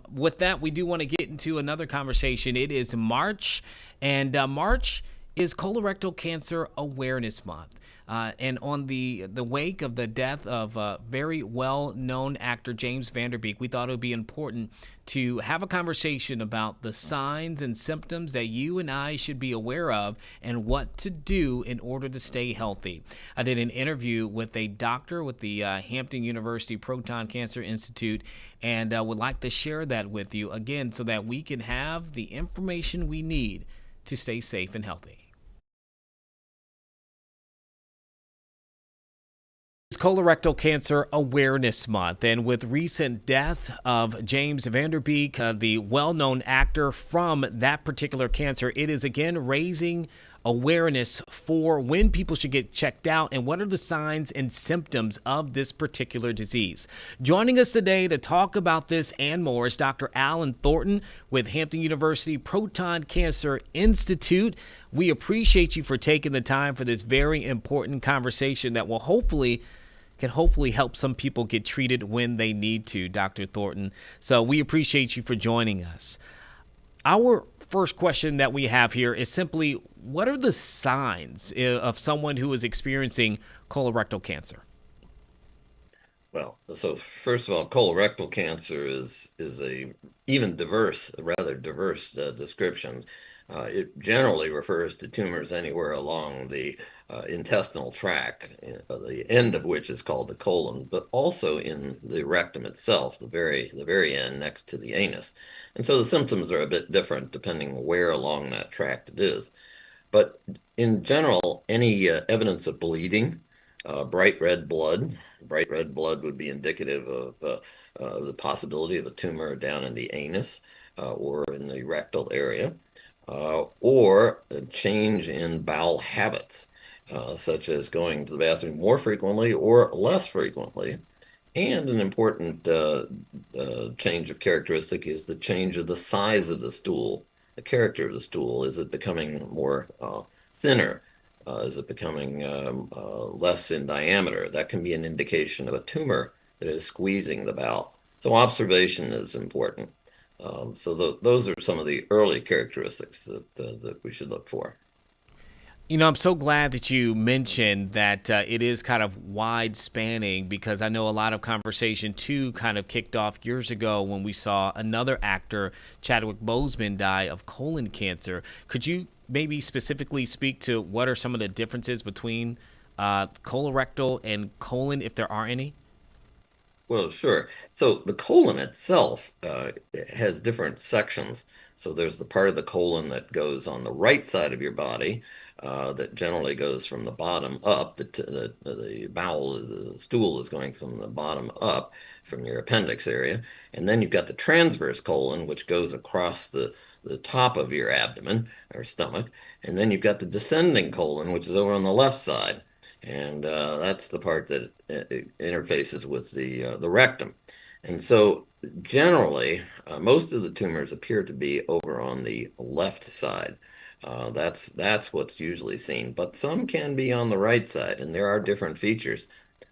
Speaker 3: With that, we do want to get into another conversation. It is March, and March is Colorectal Cancer Awareness Month. And on the wake of the death of very well-known actor James Van Der Beek, we thought it would be important to have a conversation about the signs and symptoms that you and I should be aware of and what to do in order to stay healthy. I did an interview with a doctor with the Hampton University Proton Cancer Institute, and would like to share that with you, again, so that we can have the information we need to stay safe and healthy. Colorectal Cancer Awareness Month, and with recent death of James Van Der Beek, the well-known actor from that particular cancer, it is again raising awareness for when people should get checked out and what are the signs and symptoms of this particular disease. Joining us today to talk about this and more is Dr. Alan Thornton with Hampton University Proton Cancer Institute. We appreciate you for taking the time for this very important conversation that will hopefully help some people get treated when they need to, Dr. Thornton. So we appreciate you for joining us. Our first question that we have here is simply, what are the signs of someone who is experiencing colorectal cancer?
Speaker 15: Well, so first of all, colorectal cancer is a rather diverse description. It generally refers to tumors anywhere along the intestinal tract, the end of which is called the colon, but also in the rectum itself, the very end next to the anus. And so the symptoms are a bit different depending where along that tract it is. But in general, any evidence of bleeding, bright red blood would be indicative of the possibility of a tumor down in the anus or in the rectal area, or a change in bowel habits, such as going to the bathroom more frequently or less frequently. And an important change of characteristic is the change of the size of the stool, the character of the stool. Is it becoming more thinner? Is it becoming less in diameter? That can be an indication of a tumor that is squeezing the bowel. So observation is important. So those are some of the early characteristics that we should look for.
Speaker 3: You know, I'm so glad that you mentioned that it is kind of wide spanning, because I know a lot of conversation too kind of kicked off years ago when we saw another actor, Chadwick Boseman, die of colon cancer. Could you maybe specifically speak to what are some of the differences between colorectal and colon, if there are any?
Speaker 15: Well, sure. So the colon itself has different sections. So there's the part of the colon that goes on the right side of your body, that generally goes from the bottom up. The bowel, the stool is going from the bottom up from your appendix area. And then you've got the transverse colon, which goes across the top of your abdomen or stomach. And then you've got the descending colon, which is over on the left side. And that's the part that interfaces with the rectum. And so generally, most of the tumors appear to be over on the left side. That's what's usually seen, but some can be on the right side, and there are different features.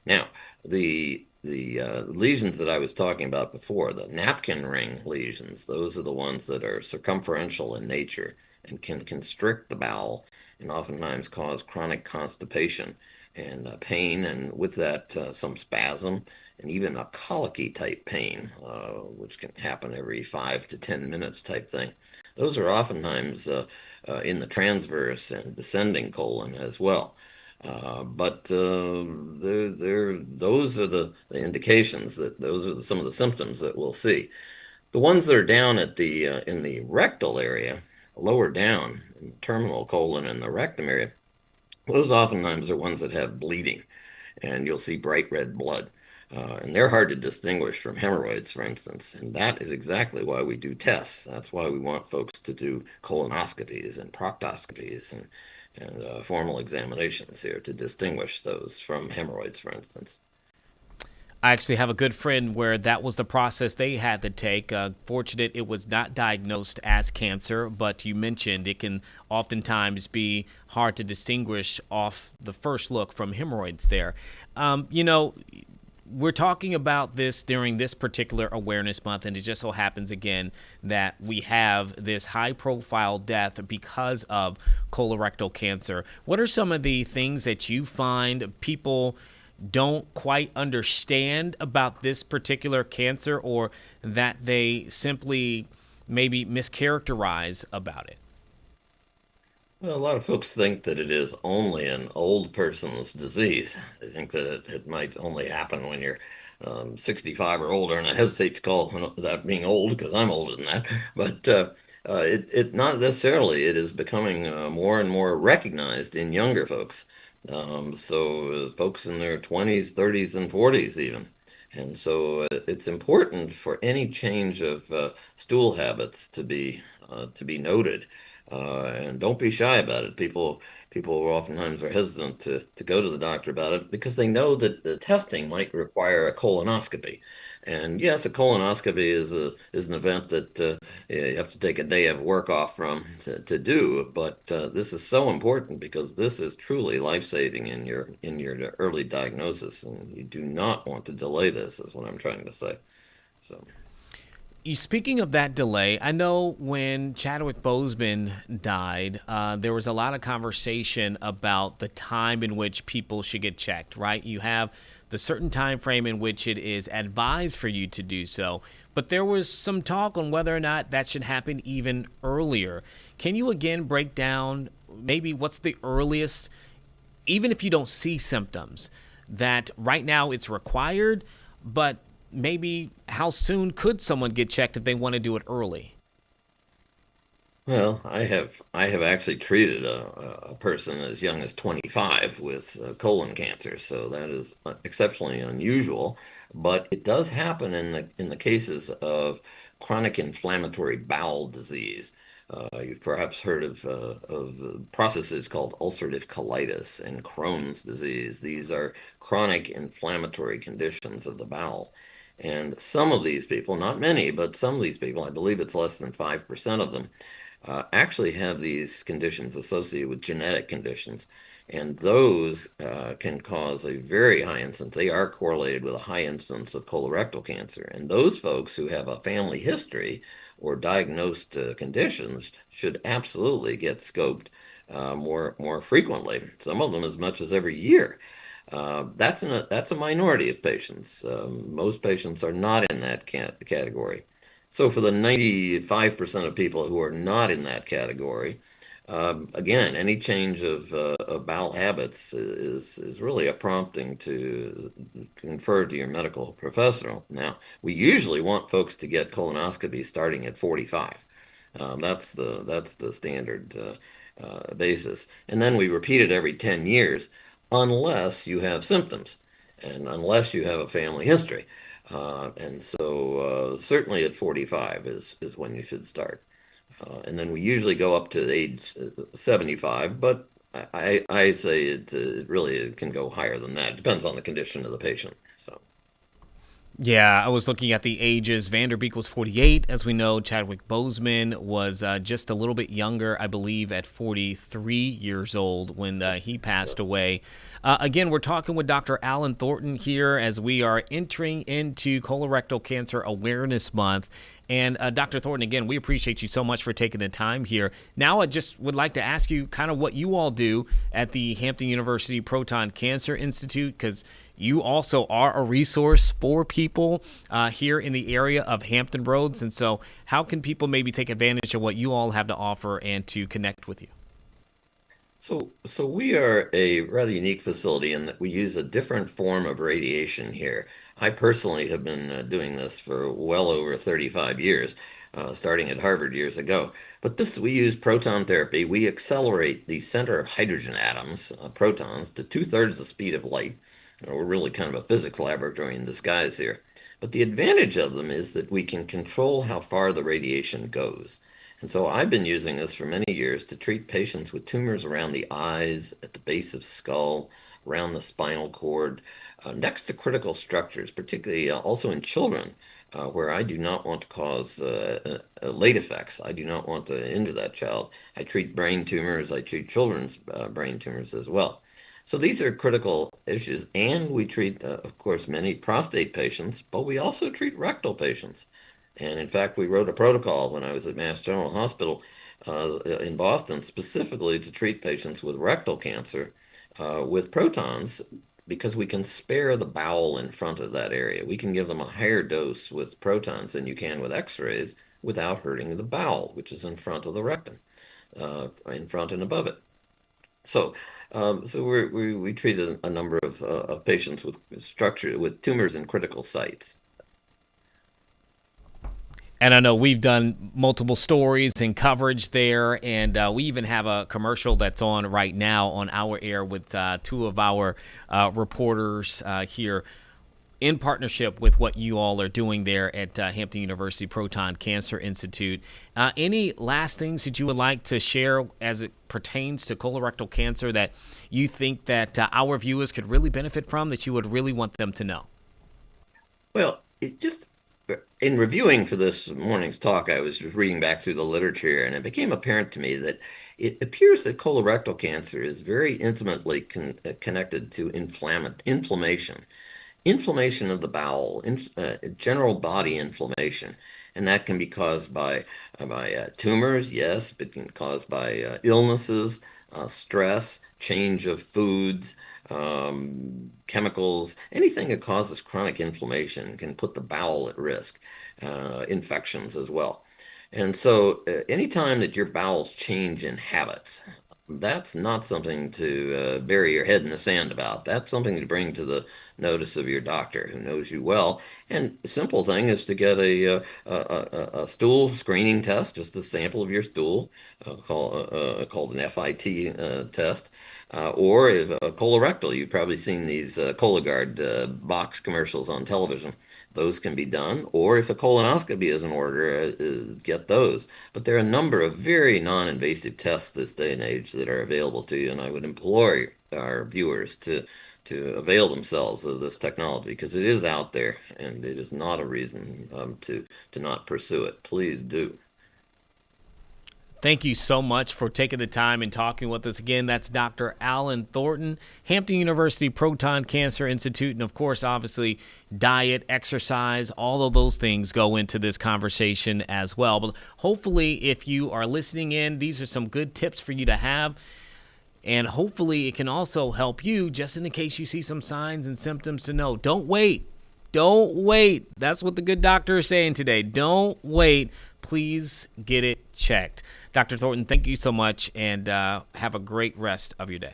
Speaker 15: Now, the lesions that I was talking about before, the napkin ring lesions, those are the ones that are circumferential in nature and can constrict the bowel and oftentimes cause chronic constipation and pain, and with that some spasm and even a colicky type pain, which can happen every 5 to 10 minutes type thing. Those are oftentimes in the transverse and descending colon as well. But those are the indications that those are some of the symptoms that we'll see. The ones that are down at the in the rectal area, lower down, in the terminal colon and the rectum area, those oftentimes are ones that have bleeding, and you'll see bright red blood. And they're hard to distinguish from hemorrhoids, for instance. And that is exactly why we do tests. That's why we want folks to do colonoscopies and proctoscopies and formal examinations here to distinguish those from hemorrhoids, for instance.
Speaker 3: I actually have a good friend where that was the process they had to take. Fortunate it was not diagnosed as cancer, but you mentioned it can oftentimes be hard to distinguish off the first look from hemorrhoids there. We're talking about this during this particular awareness month, and it just so happens again that we have this high-profile death because of colorectal cancer. What are some of the things that you find people don't quite understand about this particular cancer, or that they simply maybe mischaracterize about it?
Speaker 15: Well, a lot of folks think that it is only an old person's disease. They think that it might only happen when you're 65 or older, and I hesitate to call that being old because I'm older than that. But it not necessarily. It is becoming more and more recognized in younger folks. So folks in their 20s, 30s, and 40s even. And so it's important for any change of stool habits to be noted. And don't be shy about it. People oftentimes are hesitant to go to the doctor about it because they know that the testing might require a colonoscopy. And yes, a colonoscopy is an event that you have to take a day of work off from to do. But this is so important because this is truly life-saving in your early diagnosis, and you do not want to delay this, is what I'm trying to say. So.
Speaker 3: Speaking of that delay, I know when Chadwick Boseman died, there was a lot of conversation about the time in which people should get checked, right? You have the certain time frame in which it is advised for you to do so, but there was some talk on whether or not that should happen even earlier. Can you again break down maybe what's the earliest, even if you don't see symptoms, that right now it's required, but maybe how soon could someone get checked if they want to do it early?
Speaker 15: Well, I have actually treated a person as young as 25 with colon cancer, so that is exceptionally unusual. But it does happen in the cases of chronic inflammatory bowel disease. You've perhaps heard of processes called ulcerative colitis and Crohn's disease. These are chronic inflammatory conditions of the bowel. And some of these people, not many, but some of these people, I believe it's less than 5% of them, actually have these conditions associated with genetic conditions. And those can cause a very high incidence. They are correlated with a high incidence of colorectal cancer. And those folks who have a family history or diagnosed conditions should absolutely get scoped more frequently, some of them as much as every year. That's a minority of patients. Most patients are not in that category. So for the 95% of people who are not in that category, again, any change of bowel habits is really a prompting to confer to your medical professional. Now, we usually want folks to get colonoscopy starting at 45. That's the standard basis, and then we repeat it every 10 years. Unless you have symptoms and unless you have a family history. And so certainly at 45 is when you should start. And then we usually go up to age 75, but I say it really can go higher than that. It depends on the condition of the patient. So.
Speaker 3: Yeah, I was looking at the ages. Vanderbeek was 48. As we know, Chadwick Boseman was just a little bit younger, I believe, at 43 years old when he passed away. Again, we're talking with Dr. Alan Thornton here as we are entering into Colorectal Cancer Awareness Month. And Dr. Thornton, again, we appreciate you so much for taking the time here. Now I just would like to ask you kind of what you all do at the Hampton University Proton Cancer Institute, because you also are a resource for people here in the area of Hampton Roads. And so how can people maybe take advantage of what you all have to offer and to connect with you?
Speaker 15: So we are a rather unique facility in that we use a different form of radiation here. I personally have been doing this for well over 35 years, starting at Harvard years ago. But we use proton therapy. We accelerate the center of hydrogen atoms, protons, to 2/3 the speed of light. We're really kind of a physics laboratory in disguise here. But the advantage of them is that we can control how far the radiation goes. And so I've been using this for many years to treat patients with tumors around the eyes, at the base of skull, around the spinal cord, next to critical structures, particularly also in children, where I do not want to cause late effects. I do not want to injure that child. I treat brain tumors. I treat children's brain tumors as well. So these are critical issues. And we treat, of course, many prostate patients, but we also treat rectal patients. And in fact, we wrote a protocol when I was at Mass General Hospital in Boston specifically to treat patients with rectal cancer with protons because we can spare the bowel in front of that area. We can give them a higher dose with protons than you can with x-rays without hurting the bowel, which is in front of the rectum, in front and above it. So we treated a number of patients with tumors in critical sites.
Speaker 3: And I know we've done multiple stories and coverage there, and we even have a commercial that's on right now on our air with two of our reporters here in partnership with what you all are doing there at Hampton University Proton Cancer Institute. Any last things that you would like to share as it pertains to colorectal cancer that you think that our viewers could really benefit from, that you would really want them to know?
Speaker 15: Well, in reviewing for this morning's talk, I was just reading back through the literature, and it became apparent to me that it appears that colorectal cancer is very intimately connected to inflammation. Inflammation of the bowel, general body inflammation, and that can be caused by tumors, yes, but can be caused by illnesses, stress, change of foods, chemicals, anything that causes chronic inflammation can put the bowel at risk, infections as well. And so anytime that your bowels change in habits, that's not something to bury your head in the sand about. That's something to bring to the notice of your doctor who knows you well. And a simple thing is to get a stool screening test, just a sample of your stool, called an FIT test, or if colorectal. You've probably seen these Cologuard box commercials on television. Those can be done, or if a colonoscopy is in order, get those. But there are a number of very non-invasive tests this day and age that are available to you, and I would implore our viewers to avail themselves of this technology because it is out there, and it is not a reason to not pursue it. Please do.
Speaker 3: Thank you so much for taking the time and talking with us again. That's Dr. Alan Thornton, Hampton University Proton Cancer Institute. And of course, obviously, diet, exercise, all of those things go into this conversation as well. But hopefully, if you are listening in, these are some good tips for you to have. And hopefully, it can also help you just in the case you see some signs and symptoms to know. Don't wait. Don't wait. That's what the good doctor is saying today. Don't wait. Please get it checked. Dr. Thornton, thank you so much, and have a great rest of your day.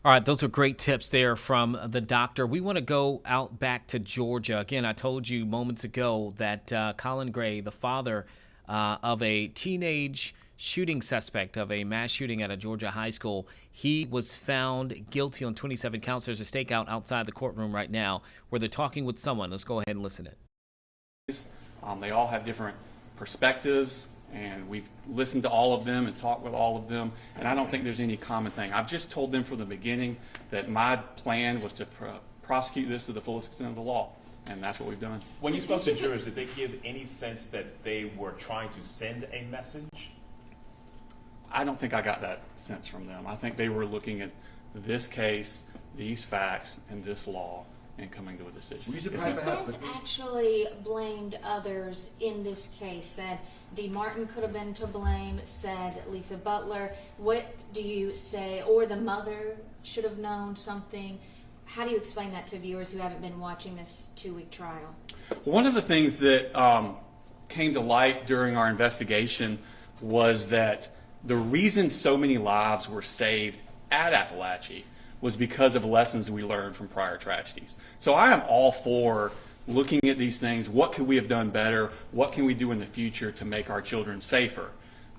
Speaker 3: All right, those are great tips there from the doctor. We want to go out back to Georgia. Again, I told you moments ago that Colin Gray, the father of a teenage shooting suspect of a mass shooting at a Georgia high school, he was found guilty on 27 counts. There's a stakeout outside the courtroom right now where they're talking with someone. Let's go ahead and listen to it.
Speaker 16: They all have different perspectives, and we've listened to all of them and talked with all of them, and I don't think there's any common thing. I've just told them from the beginning that my plan was to prosecute this to the fullest extent of the law, and that's what we've done.
Speaker 17: When you spoke to jurors, did they give any sense that they were trying to send a message?
Speaker 16: I don't think I got that sense from them. I think they were looking at this case, these facts, and this law, and coming to a decision.
Speaker 18: The defense actually blamed others in this case, said Dee Martin could have been to blame, said Lisa Butler. What do you say? Or the mother should have known something. How do you explain that to viewers who haven't been watching this 2-week trial?
Speaker 16: One of the things that came to light during our investigation was that The reason so many lives were saved at Appalachia was because of lessons we learned from prior tragedies. So I am all for looking at these things. What could we have done better? What can we do in the future to make our children safer?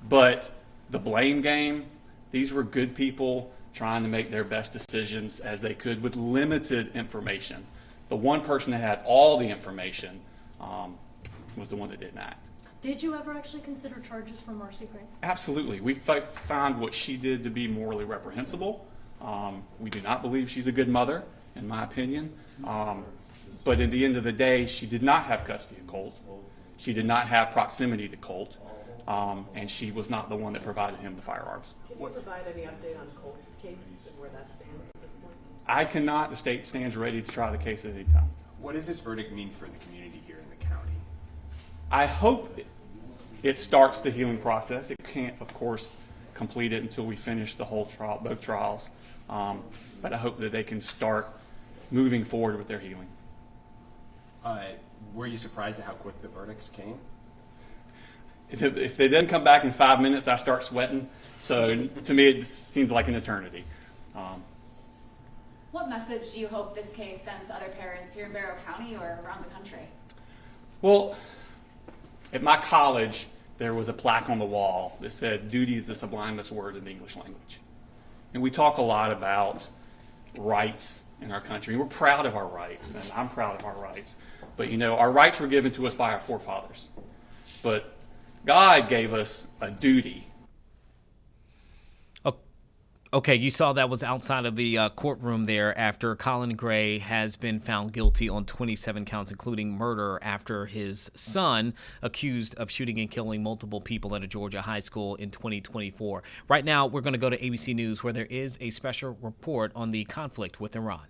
Speaker 16: But the blame game, these were good people trying to make their best decisions as they could with limited information. The one person that had all the information was the one that didn't act.
Speaker 19: Did you ever actually consider charges for Marcy Gray?
Speaker 16: Absolutely. We found what she did to be morally reprehensible. We do not believe she's a good mother, in my opinion. But at the end of the day, she did not have custody of Colt. She did not have proximity to Colt. And she was not the one that provided him the firearms.
Speaker 20: Can you provide any update on Colt's case and where that stands at this point?
Speaker 16: I cannot. The state stands ready to try the case at any time.
Speaker 21: What does this verdict mean for the community here in the county?
Speaker 16: I hope it starts the healing process. It can't, of course, complete it until we finish the whole trial, both trials. But I hope that they can start moving forward with their healing.
Speaker 21: Were you surprised at how quick the verdict came?
Speaker 16: If they didn't come back in 5 minutes, I start sweating. So to me, it seemed like an eternity.
Speaker 22: What message do you hope this case sends to other parents here in Barrow County or around the country?
Speaker 16: Well, at my college, there was a plaque on the wall that said, "Duty is the sublimest word in the English language." And we talk a lot about rights in our country. We're proud of our rights, and I'm proud of our rights. But, you know, our rights were given to us by our forefathers. But God gave us a duty.
Speaker 3: Okay, you saw that was outside of the courtroom there after Colin Gray has been found guilty on 27 counts, including murder, after his son accused of shooting and killing multiple people at a Georgia high school in 2024. Right now, we're going to go to ABC News, where there is a special report on the conflict with Iran.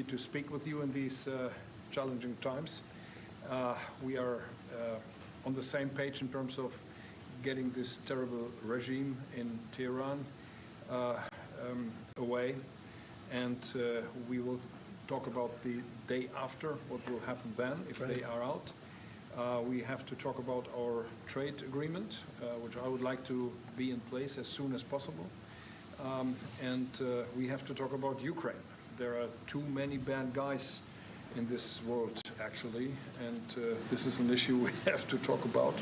Speaker 23: To speak with you in these challenging times. We are on the same page in terms of getting this terrible regime in Tehran away, and we will talk about the day after, what will happen then if they are out. We have to talk about our trade agreement, which I would like to be in place as soon as possible. And we have to talk about Ukraine. There are too many bad guys in this world, actually, and this is an issue we have to talk about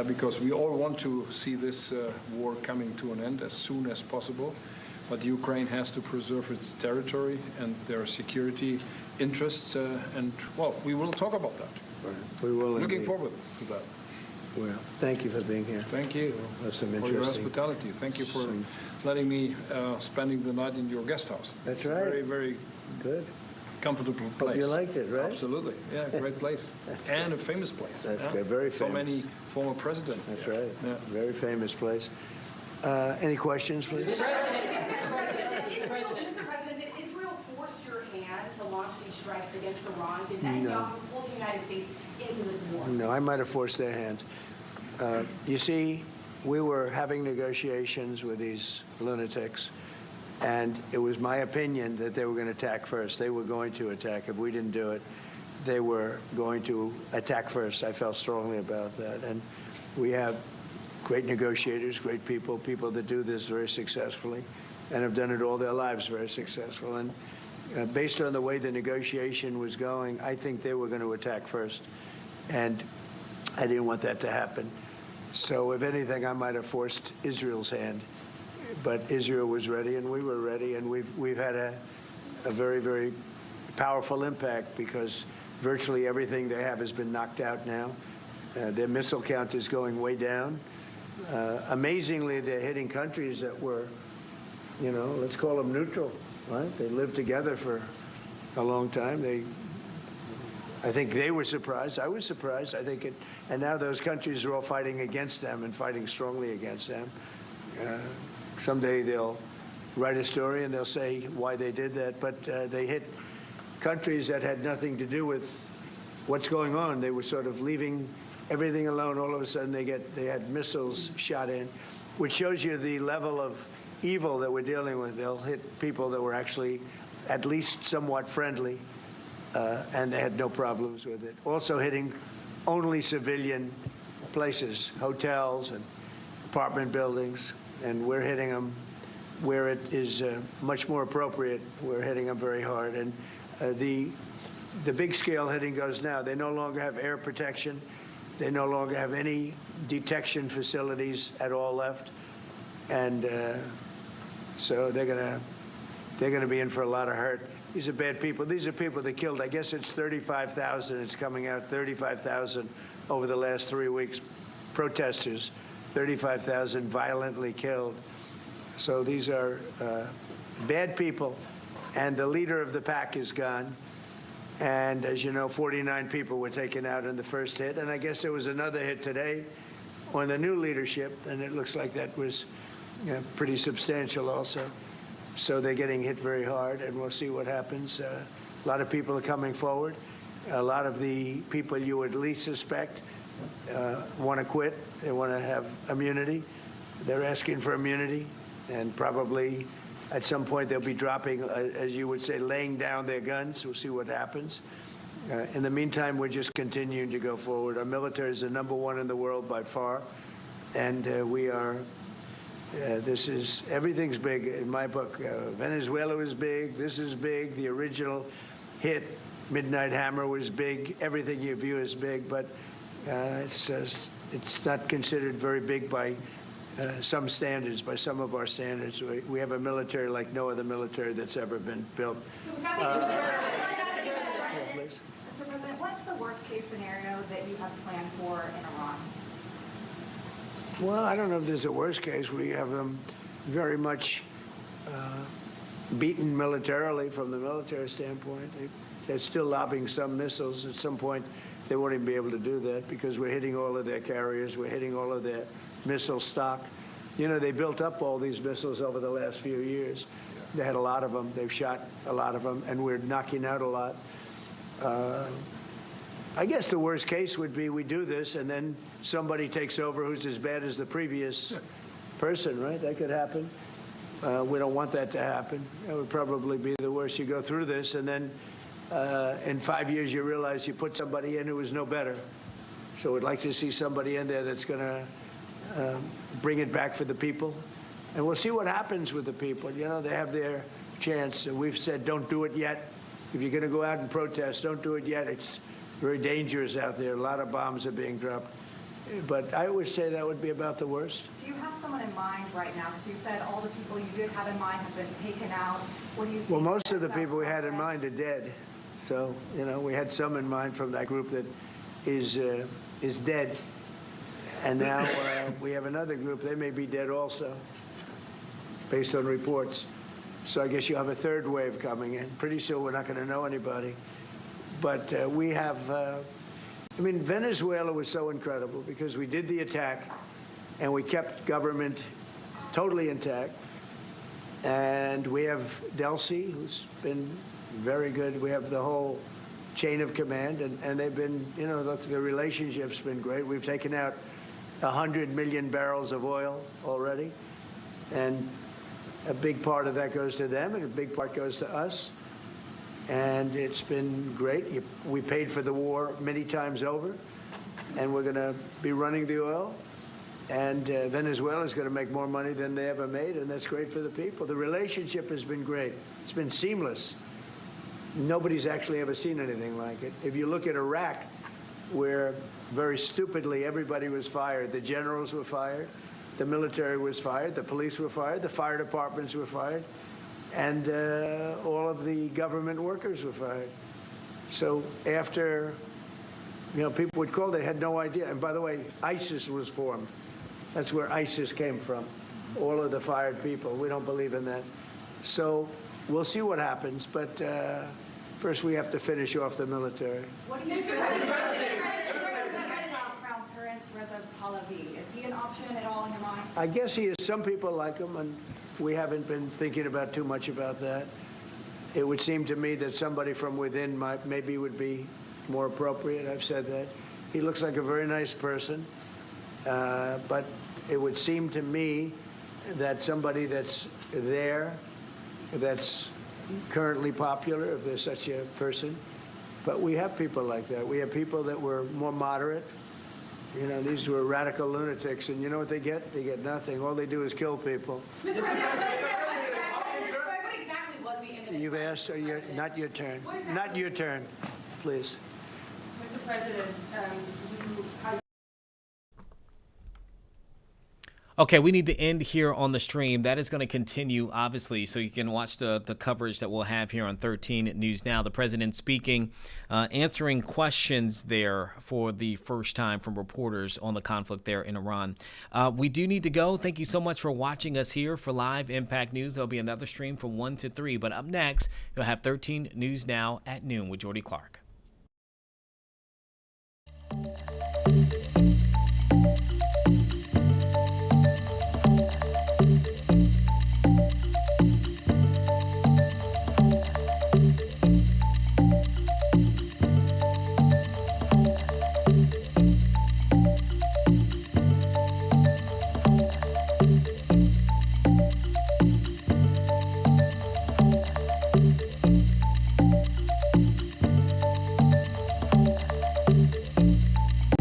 Speaker 23: because we all want to see this war coming to an end as soon as possible, but Ukraine has to preserve its territory and their security interests, and, well, we will talk about that.
Speaker 24: Right. We will.
Speaker 23: Looking
Speaker 24: indeed.
Speaker 23: forward to that.
Speaker 24: Well, thank you for being here.
Speaker 23: Thank you
Speaker 24: That's some
Speaker 23: for your
Speaker 24: interesting.
Speaker 23: hospitality. Thank you for letting me spending the night in your guest house.
Speaker 24: That's
Speaker 23: It's
Speaker 24: right.
Speaker 23: a very, very
Speaker 24: good,
Speaker 23: comfortable place.
Speaker 24: Hope you liked it, right?
Speaker 23: Absolutely. Yeah, great place. And a famous place.
Speaker 24: That's
Speaker 23: yeah?
Speaker 24: good. Very
Speaker 23: So
Speaker 24: famous.
Speaker 23: many former presidents.
Speaker 24: That's
Speaker 23: there.
Speaker 24: right.
Speaker 23: Yeah.
Speaker 24: Very famous place. Any questions, please?
Speaker 25: Mr. President, did Israel force your hand to launch these strikes against Iran? Did Netanyahu pull the United States into this war?
Speaker 24: No, I might have forced their hand. You see, we were having negotiations with these lunatics, and it was my opinion that they were going to attack first. They were going to attack. If we didn't do it, they were going to attack first. I felt strongly about that. And we have great negotiators, great people, people that do this very successfully and have done it all their lives very successful. And based on the way the negotiation was going, I think they were going to attack first. And I didn't want that to happen. So if anything, I might have forced Israel's hand. But Israel was ready, and we were ready, and we've had a very, very powerful impact because virtually everything they have has been knocked out now. Their missile count is going way down. Amazingly, they're hitting countries that were, you know, let's call them neutral, right? They lived together for a long time. I think they were surprised. I was surprised. I think and now those countries are all fighting against them and fighting strongly against them. Someday they'll write a story and they'll say why they did that, but they hit countries that had nothing to do with what's going on. They were sort of leaving everything alone. All of a sudden they had missiles shot in, which shows you the level of evil that we're dealing with. They'll hit people that were actually at least somewhat friendly, and they had no problems with it. Also hitting only civilian places, hotels, and apartment buildings, and we're hitting them where it is much more appropriate. We're hitting them very hard. And the big scale hitting goes now. They no longer have air protection. They no longer have any detection facilities at all left. And so they're gonna be in for a lot of hurt. These are bad people. These are people that killed. I guess it's 35,000. It's coming out 35,000 over the last 3 weeks. Protesters, 35,000 violently killed. So these are bad people, and the leader of the pack is gone. And as you know, 49 people were taken out in the first hit, and I guess there was another hit today on the new leadership, and it looks like that was pretty substantial also. So they're getting hit very hard, and we'll see what happens. A lot of people are coming forward. A lot of the people you would least suspect want to quit. They want to have immunity. They're asking for immunity, and probably at some point they'll be dropping, as you would say, laying down their guns. We'll see what happens. In the meantime, we're just continuing to go forward. Our military is the #1 in the world by far, and we are. Everything's big in my book. Venezuela was big. This is big. The original hit, Midnight Hammer, was big. Everything you view is big, but it's not considered very big by some standards, by some of our standards. We have a military like no other military that's ever been built.
Speaker 25: So we've got the Mr. President, what's the worst-case scenario that you have planned for in Iran?
Speaker 24: Well, I don't know if there's a worst case. We have them very much beaten militarily from the military standpoint. They're still lobbing some missiles. At some point, they won't even be able to do that because we're hitting all of their carriers. We're hitting all of their missile stock. You know, they built up all these missiles over the last few years. They had a lot of them. They've shot a lot of them, and we're knocking out a lot. I guess the worst case would be we do this, and then somebody takes over who's as bad as the previous person, right? That could happen. We don't want that to happen. That would probably be the worst. You go through this, and then in 5 years you realize you put somebody in who was no better. So we'd like to see somebody in there that's going to bring it back for the people. And we'll see what happens with the people. You know, they have their chance. And we've said don't do it yet. If you're going to go out and protest, don't do it yet. It's very dangerous out there. A lot of bombs are being dropped. But I would say that would be about the worst.
Speaker 25: Do you have someone in mind right now? Because you said all the people you did have in mind have been taken out. What do you think?
Speaker 24: Well, most of the people we had in mind are dead. So, you know, we had some in mind from that group that is dead. And now we have another group. They may be dead also, based on reports. So I guess you have a third wave coming in. Pretty soon we're not going to know anybody. But we have, I mean, Venezuela was so incredible because we did the attack and we kept government totally intact. And we have Delcy, who's been very good. We have the whole chain of command, and they've been, you know, look, the relationship's been great. We've taken out 100 million barrels of oil already, and a big part of that goes to them, and a big part goes to us. And it's been great. We paid for the war many times over, and we're going to be running the oil. And Venezuela is going to make more money than they ever made, and that's great for the people. The relationship has been great. It's been seamless. Nobody's actually ever seen anything like it. If you look at Iraq, where very stupidly everybody was fired, the generals were fired, the military was fired, the police were fired, the fire departments were fired, and all of the government workers were fired. So after, you know, people would call, they had no idea. And by the way, ISIS was formed. That's where ISIS came from, all of the fired people. We don't believe in that. So we'll see what happens, but first we have to finish off the military.
Speaker 25: What do you think about Crown Prince Reza Pahlavi? Is he an option at all in your mind?
Speaker 24: I guess he is. Some people like him, and we haven't been thinking about too much about that. It would seem to me that somebody from within maybe would be more appropriate. I've said that. He looks like a very nice person, but it would seem to me that somebody that's there, that's currently popular, if there's such a person. But we have people like that. We have people that were more moderate, You know, these were radical lunatics, and you know what they get? They get nothing. All they do is kill people.
Speaker 25: Mr. President, what exactly was the imminent?
Speaker 24: You've asked, not your turn. Not your turn, please.
Speaker 25: Mr. President,
Speaker 3: Okay, we need to end here on the stream. That is going to continue, obviously, so you can watch the coverage that we'll have here on 13 News Now. The president speaking, answering questions there for the first time from reporters on the conflict there in Iran. We do need to go. Thank you so much for watching us here for Live Impact News. There'll be another stream from 1 to 3. But up next, you'll have 13 News Now at noon with Jordy Clark.